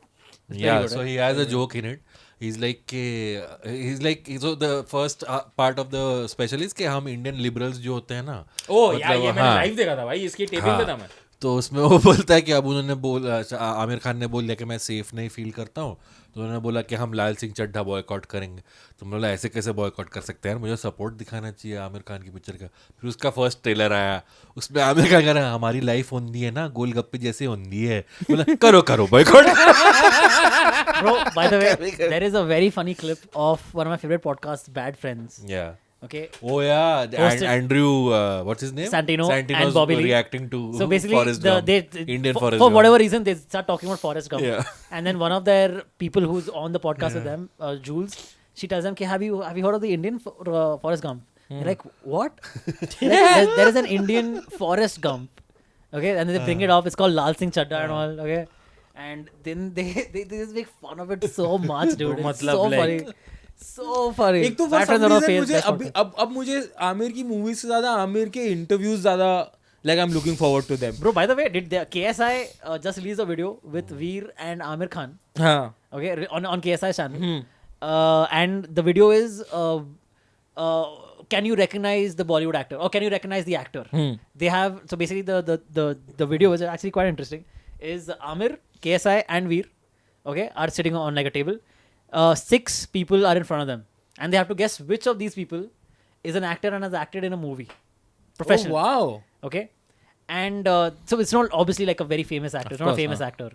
Yeah, so he has a joke in it. He's like so the first part of the special is कि हम Indian liberals जो होते हैं ना, ओ यार, ये मैंने हाँ। लाइव देखा था भाई, इसकी टेपिंग पे था मैं। तो उसमें वो बोलता है कि अब उन्होंने आमिर खान ने बोल दिया कि मैं सेफ नहीं फील करता हूँ, तो उन्होंने बोला कि हम लाल सिंह चड्ढा बॉयकॉट करेंगे। तो मैं बोला ऐसे कैसे बॉयकॉट कर सकते हैं यार, मुझे सपोर्ट दिखाना चाहिए आमिर खान की पिक्चर का। फिर उसका फर्स्ट ट्रेलर आया, उसमें आमिर खान कह रहा है हमारी लाइफ होंदी है ना गोलगप्पे जैसे होंदी है। बोला करो boycott. Bro, by the way, there is a very funny clip of one of my favorite podcasts, Bad Friends. Yeah. Okay. Oh yeah, Hosted- Andrew, what's his name? Santino and Santino's Bobby Lee. reacting to So basically, Forrest Gump. Indian for, Forrest for Gump. whatever reason, they start talking about Forrest Gump. Yeah. And then one of their people who's on the podcast with them, Jules, she tells them, have you heard of the Indian Forrest Gump? They're like, what? Like, there is an Indian Forrest Gump. Okay, and then they bring it up. It's called Lal Singh Chaddha and all. Okay, and then they just make fun of it so much, dude. It's so funny. So funny. एक तो for Bad some Friends on our reason face, मुझे best अभी podcast. अब मुझे आमिर की movie से ज्यादा आमिर के इंटरव्यूज ज्यादा, like I'm looking forward to them. Bro, by the way, did the KSI just release a video with Veer and Amir Khan? हाँ, Okay, on KSI channel. And the video is, can you recognize the Bollywood actor or can you recognize the actor? They have, so basically the video is actually quite interesting. Is Amir, KSI and Veer, okay, are sitting on like a table. 6 people are in front of them, and they have to guess which of these people is an actor and has acted in a movie, professional. Oh, wow. Okay, and so it's not obviously like a very famous actor. It's not a famous actor.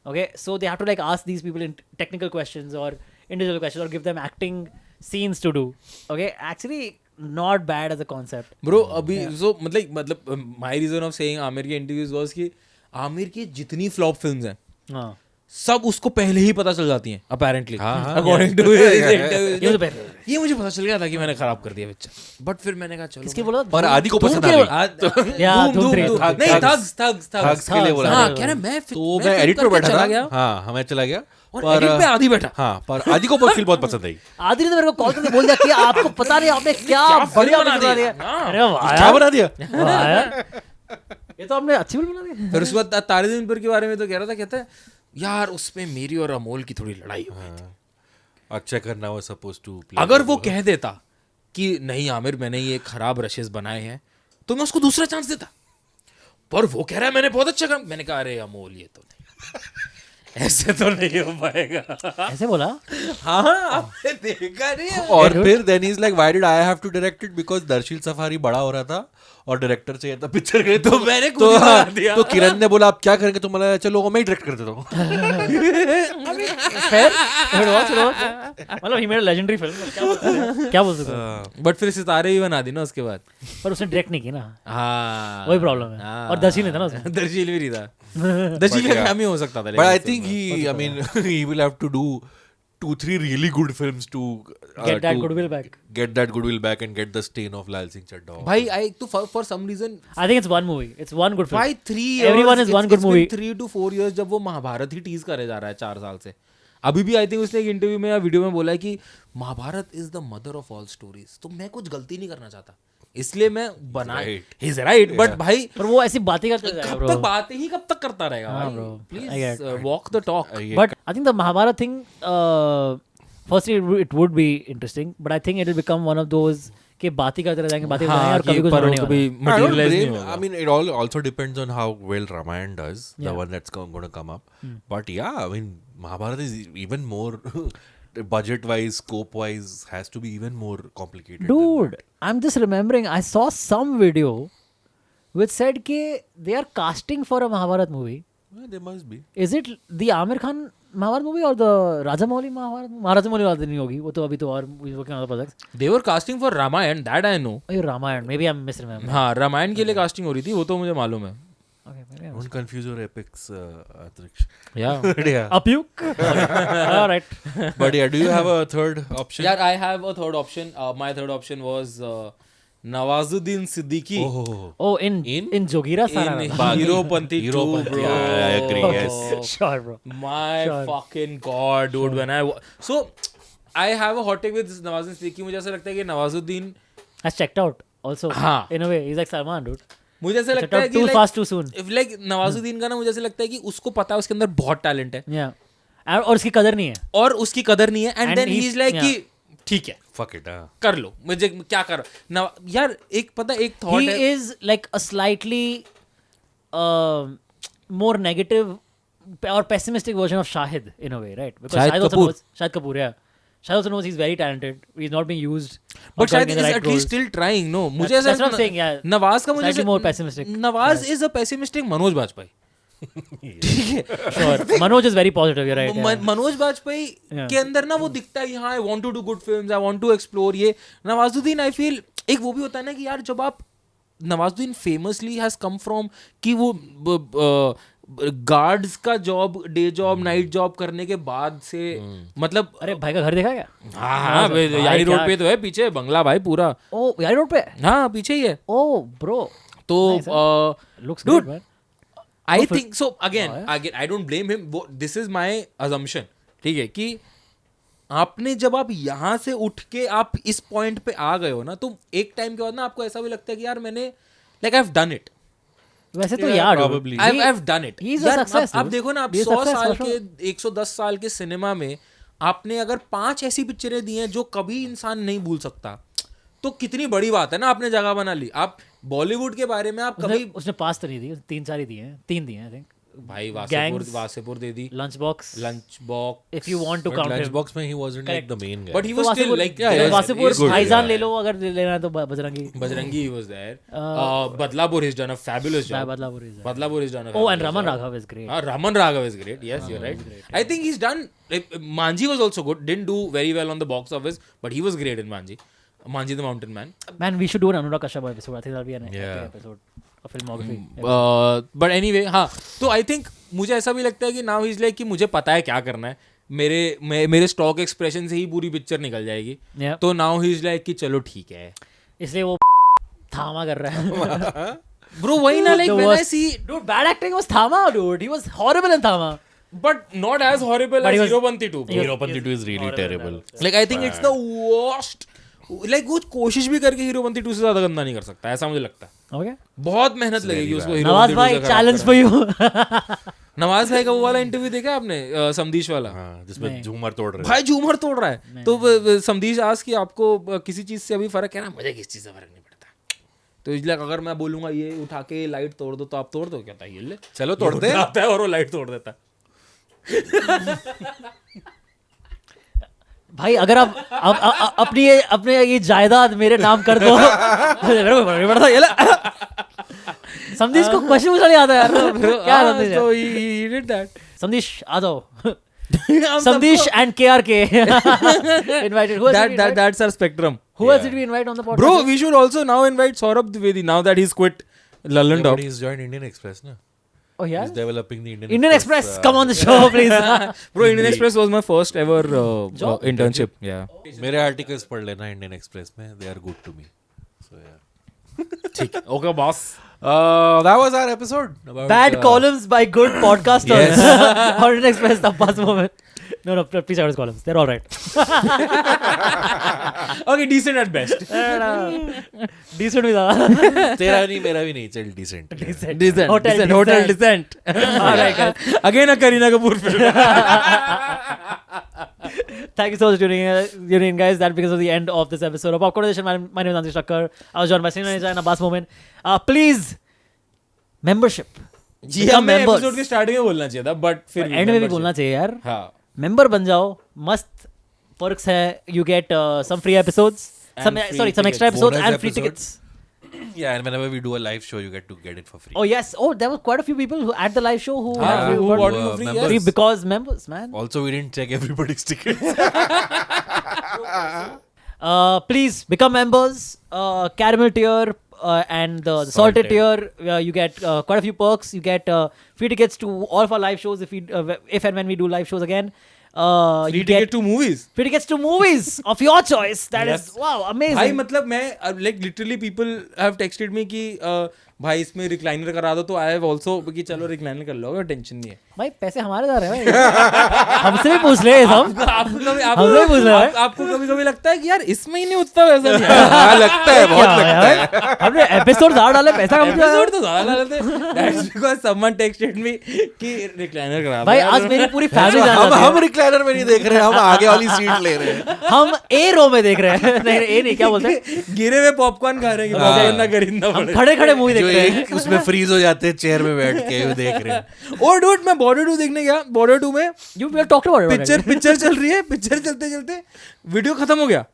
Okay, so they have to like ask these people in technical questions or individual questions or give them acting scenes to do. Okay, actually not bad as a concept. Bro, अभी so मतलब my reason of saying Aamir के interviews was कि आमिर की जितनी flop films हैं, हाँ. सब उसको पहले ही पता चल जाती हैं apparently, हाँ, according to his interviews. ये तो पहले. ये मुझे पता चल गया था कि मैंने खराब कर दिया पिक्चर, बट फिर मैंने कहा चलो किसके बोला? पर आदि को धूम पसंद के आ बोला? गई। Yeah, धूम, धूम धूम, 3. धूम। थग्स, नहीं, थग्स, थग्स के लिए बोला हाँ, था। कह रहा मैं तो मैं मैं film एडिट पे करके बैठा चला था। गया हाँ, मैं चला गया और edit पे आदि बैठा। हाँ, पर आदि को बहुत फिल्म बहुत पसंद आई। आदि ने तो मेरे को कॉल करके बोल दिया कि आपको पता नहीं आपने क्या बढ़िया बना बना दिया। दिया. हाँ। अरे वाह क्या यार, बना दिया? वाह यार. ये तो आपने अच्छी फिल्म बना दी. फिर उसके बाद तारे ज़मीन पर के बारे में तो कह रहा था, कहता है यार उसमें मेरी और अमोल की थोड़ी लड़ाई हो गई थी। Akshay Khanna was suppose to play. अगर वो कह देता कि नहीं आमिर मैंने ये खराब रशेस बनाए हैं, तो मैं उसको दूसरा चांस देता, पर वो कह रहा है मैंने बहुत अच्छा काम। मैंने कहा अरे अमोल ये तो नहीं, ऐसे तो नहीं हो पाएगा। ऐसे बोला? हाँ, आपने देखा नहीं है? और फिर then is like why did I have to direct it, because Darsheel Safari बड़ा हो रहा था और डायरेक्टर चाहिए था पिक्चर के। तो मैंने खुद ही बना दिया। तो किरण ने बोला आप क्या करेंगे, तो बोला चलो मैं ही डायरेक्ट कर देता हूँ। Fair. It was. मतलब he made a legendary film. क्या बोल सकते हैं? बट फिर सितारे भी बना दी ना उसके बाद। पर उसने डायरेक्ट नहीं की ना. हाँ, वही प्रॉब्लम है. और दर्शी नहीं था ना उसमें. दर्शील भी नहीं था। दर्शील का काम ही हो सकता था। But I think I mean, he will have to do 2-3 really good films to Get that goodwill back. Get that goodwill back and get the stain of Lal Singh Chaddha off. भाई I तो for some reason I think it's one movie. It's one good film. why 3 years Everyone is one good movie. 3 to 4 years जब वो महाभारत ही tease करे जा रहा है 4 साल से। अभी भी आई थिंक उसने एक इंटरव्यू में या वीडियो में बोला है कि Mahabharat is the mother of all stories. तो मैं कुछ गलती नहीं करना चाहता, इसलिए मैं बना Right. he's right but भाई पर वो ऐसी बातें करते जाएगा कब bro. तक बातें ही कब तक करता रहेगा हाँ, भाई? bro. I Please get walk the talk. But I think the Mahabharata thing, firstly, it would be interesting, but I think it will become one of those कि बात ही करते रह जाएंगे, बात ही करते रहेंगे हाँ और कभी कि कुछ पर होने वो वाला कभी है. I don't materialize नहीं blame. होगा. I mean, it all also depends on how well Ramayana does, the Yeah. one that's going to come up. But yeah, I mean, Mahabharata is even more budget-wise, scope-wise, has to be even more complicated. than Dude, that. I'm just remembering, I saw some video which said कि they are casting for a Mahabharat movie. Well, they must be. Is it the Amir Khan Mahabharat movie or the Rajamouli Mahabharat? Rajamouli वाली नहीं होगी, वो तो अभी तो और working on other projects. They were casting for Ramayan, that I know. Oh, Ramayana, maybe I'm misremembering. हाँ रामायण के लिए कास्टिंग हो रही थी, वो तो मुझे मालूम है. Okay, maybe I'm Don't confuse your epics, Atrish. Yeah. But yeah. Apuk? All right. But yeah, do you have a third option? Yeah, I have a third option. My third option was Nawazuddin Siddiqui Oh. Oh, in Jogira Sara. in Heropanti 2, Heropanti, bro. yeah, I agree, yes. Sure, bro. My Sure. fucking god, dude. When so I have a hot take with Nawazuddin Siddiqui. मुझे ऐसा लगता है कि Nawazuddin Has checked out also. हाँ. In a way, he's like Salman, dude. मुझे ऐसा Checked लगता है out कि too fast, too soon. like Nawazuddin का ना मुझे ऐसा लगता है कि उसको पता है उसके अंदर बहुत टैलेंट है Yeah. और उसकी कदर नहीं है. और उसकी कदर नहीं है and And then he is like yeah. कि ठीक है Fuck it, कर लो, मुझे क्या कर यार एक पता एक थॉट He है. is like a slightly more negative or pessimistic version of Shahid in a way, right? Because Shahid Shahid also Kapoor. knows, Shahid Kapoor, yeah. Shahid also knows he's very talented. He's not being used. or But coming शायद in the is right at least roles. still trying. No, मुझे That's ऐसा what I'm saying, yeah. Nawaz का मुझे Slightly ऐसा- more pessimistic. Nawaz is a pessimistic Manoj Bajpayee. Sure. Manoj is very positive, you're right. Yeah. Manoj Bajpayee Yeah. के अंदर ना वो दिखता है हाँ I want to do good films, I want to explore. ये नवाजुद्दीन आई फील एक वो भी होता है ना कि यार जब आप Nawazuddin famously has come from कि वो गार्ड्स का job, day job, night job करने के बाद से मतलब अरे भाई का घर देखा क्या? हाँ हाँ यारी रोड पे तो है पीछे बंगला भाई पूरा. ओ यारी रोड पे? हाँ पीछे ही है. ओ ब्रो. तो Looks dude, good, man. I think so. Again, I don't blame him. This is my assumption. ठीक है कि आपने जब आप यहाँ से उठ के आप इस पॉइंट पे आ गए हो ना, तो एक टाइम के बाद ना आपको ऐसा भी लगता है कि यार मैंने like I've done it. वैसे तो Yeah, यार probably. I've done it. He's a यार, success, आप dude. देखो ना, आप He's a 100 success, साल for के sure. 110 साल के सिनेमा में आपने अगर 5 ऐसी पिक्चरें दी हैं जो कभी इंसान नहीं भूल सकता, तो कितनी बड़ी बात है ना, आपने जगह बना ली. आप बॉलीवुड के बारे में आप कभी उसने 5 तो नहीं दी, 3-4 ही दिए हैं, 3 दिए हैं आई थिंक. भाई Gangs. Wasseypur they the, lunch box lunch box. if you want to But count him. Lunchbox में he wasn't like the main guy. But he was still like Wasseypur good, भाईजान yeah. ले लो अगर लेना है तो Bajrangi. Bajrangi was there. Badlapur has done a fabulous job. Badlapur is there. Badlapur has done a Oh, and fabulous Raman job. Raghav is great. Raman Raghav is great. Yes, you're right. I think he's done. Manji was also good. Didn't do very well on the box office, but he was great in Manji. Manji the Mountain Man. Man, we should do an Anurag Kashyap episode. I think that'll be an Yeah. epic episode of filmography. But anyway, हाँ. तो I think मुझे ऐसा भी लगता है कि now he's like कि मुझे पता है क्या करना है. मेरे स्टॉक एक्सप्रेशन से ही पूरी पिक्चर निकल जाएगी. Yeah. तो now he's like कि चलो ठीक है. इसलिए वो थामा कर रहा है. Bro, वही ना like The when I worst. see, Dude, bad acting was Thama, dude. He was horrible in Thama. but not as horrible But as he was- Heropanti 2. bro. Heropanti 2 is really terrible. Like I think it's the worst. Like वो कोशिश भी करके हीरोपंती 2 से ज्यादा गंदा नहीं कर सकता, ऐसा मुझे लगता है. Okay. बहुत मेहनत लगेगी उसको नवाज हीरोपंती 2 भाई से खराब चैलेंज करने फॉर में. यू. नवाज भाई का वो वाला इंटरव्यू देखा आपने, समदीश वाला? हाँ, जिसमें नहीं. झूमर तोड़ रहे भाई झूमर तोड़ रहा है. तो समदीश आज की आपको किसी चीज से अभी फर्क है ना? मुझे किस चीज से फर्क नहीं पड़ता. तो इसलिए अगर मैं बोलूंगा ये उठा के लाइट तोड़ दो तो आप तोड़ दो? कहता है ये ले चलो तोड़ते हैं. आता है और वो लाइट तोड़ देता है. भाई अगर आप अपने ये जायदाद मेरे नाम कर दो. मेरे को फर्क नहीं पड़ता. ये ले. संदेश को क्वेश्चन पूछना नहीं आता यार. क्या संदेश तो है? he did that. संदेश आ जाओ. Sandesh and KRK invited. Who else did we invite? That's our spectrum. Who else did we invite on the podcast? Bro, we should also now invite Saurabh Dwivedi now that he's quit London But Dog. he's joined Indian Express, na? Oh yeah. He's developing the Indian Express, come on the show, please. Bro, Indian Express was my first ever Job? internship. Yeah. मेरे articles पढ़ लेना Indian Express में. They are good to me. So yeah. Okay, boss. That was our episode. About, Bad columns by good podcasters. Indian Express, the bus moment. No, please I was columns. They're all right. Okay, decent at best. Decent with that. तेरा नहीं मेरा भी नहीं चल decent. Hotel Descent. All right, guys. Again a Kareena Kapoor film. Thank you so much for tuning in, guys. That brings us to the end of this episode of Popcorn Edition. My name is Antish Thakkar. I was joined by Sneha Neja and Abbas Moment. Please, membership. जी हमें episode के starting में बोलना चाहिए था but फिर and में भी बोलना चाहिए यार. हाँ. मेंबर बन जाओ. मस्त perks है. You get some free episodes. Some extra episodes bonus and free episodes. tickets. Yeah, and whenever we do a live show, you get to get it for free. Oh yes. Oh, there were quite a few people who at the live show who got it for free, members. free because members, man. Also, we didn't check everybody's tickets. Please become members. Caramel tier and the salted tier. You get quite a few perks. You get free tickets to all of our live shows if and when we do live shows again. Free ticket to movies. Free tickets to movies of your choice. That is wow, amazing. भाई मतलब मैं like literally people have texted me कि भाई इसमें recliner करा दो तो I have also कि चलो रिक्लाइनर कर लो टेंशन नहीं है. भाई पैसे हमारे जा रहे हैं भाई. हमसे भी पूछ ले हम. आपको कभी लगता है कि यार इसमें ही नहीं उतना पैसा नहीं है. हाँ लगता है बहुत लगता है. हमने एपिसोड ज्यादा डाले पैसा कम एपिसोड तो ज्यादा डाले थे. That's because someone texted me कि रिक्लाइनर करा दो. भाई आज मेरी पूरी फैमिली जा रही है. हम रिक्लाइनर में नहीं देख रहे हैं, हम आगे वाली सीट ले रहे हैं. हम ए रो में देख रहे हैं. नहीं ए नहीं क्या बोलते हैं, गिरे हुए पॉपकॉर्न खा रहे हैं कि पॉपकॉर्न ना खरीदना पड़े. खड़े खड़े मूवी देख जो रहे हैं. एक उसमें फ्रीज हो जाते हैं चेयर में बैठ के वो देख रहे हैं. और डूड मैं बॉर्डर 2 देखने गया. बॉर्डर 2 में You we talked about it. Picture चल रही है. पिक्चर चलते चलते वीडियो खत्म हो गया.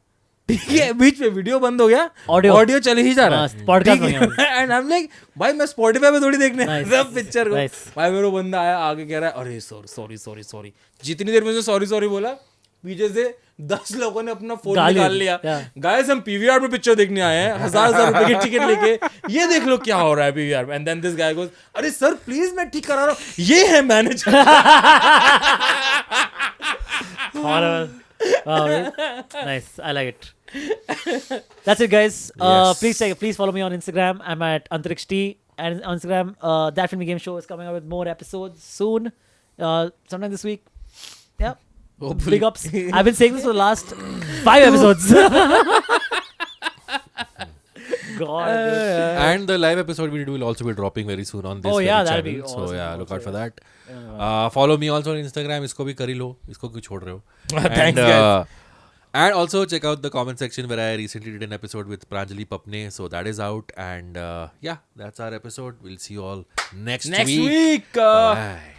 ठीक है बीच में वीडियो बंद हो गया. ऑडियो चल ही जा रहा है. Podcast and I am like भाई मैं स्पॉटिफाई पे थोड़ी देखने Nice. सब पिक्चर को. Nice. भाई मेरा बंदा आया आगे कह रहा है अरे सॉरी. जितनी देर में से सॉरी बोला पीछे से 10 लोगों ने अपना फोन गाली निकाल दी. लिया. Yeah. गाइस हम पीवीआर में पिक्चर देखने आए हैं 1000 रुपए की टिकट लेके. ये देख लो क्या हो रहा है पीवीआर में. एंड देन दिस गाय गोस अरे सर प्लीज मैं ठीक करा रहा हूँ. ये है manager. Horrible. Wow, nice. I like it. That's it, guys. Yes. Please follow me on Instagram. I'm at Antariksh T. And on Instagram, That Filmy Game Show is coming up with more episodes soon. Sometime this week. Yeah. Hopefully. Big ups. I've been saying this for the last 5 episodes. God. And the live episode we do will also be dropping very soon on this Oh, very yeah, that'll channel. be So awesome yeah, look out also, for that. Follow me also on Instagram. इसको भी कर ही लो. इसको क्यों छोड़ रहे हो? Thanks, guys. And also check out the comment section where I recently did an episode with Pranjali Papne. So that is out. And yeah, that's our episode. We'll see you all next week. week. Bye.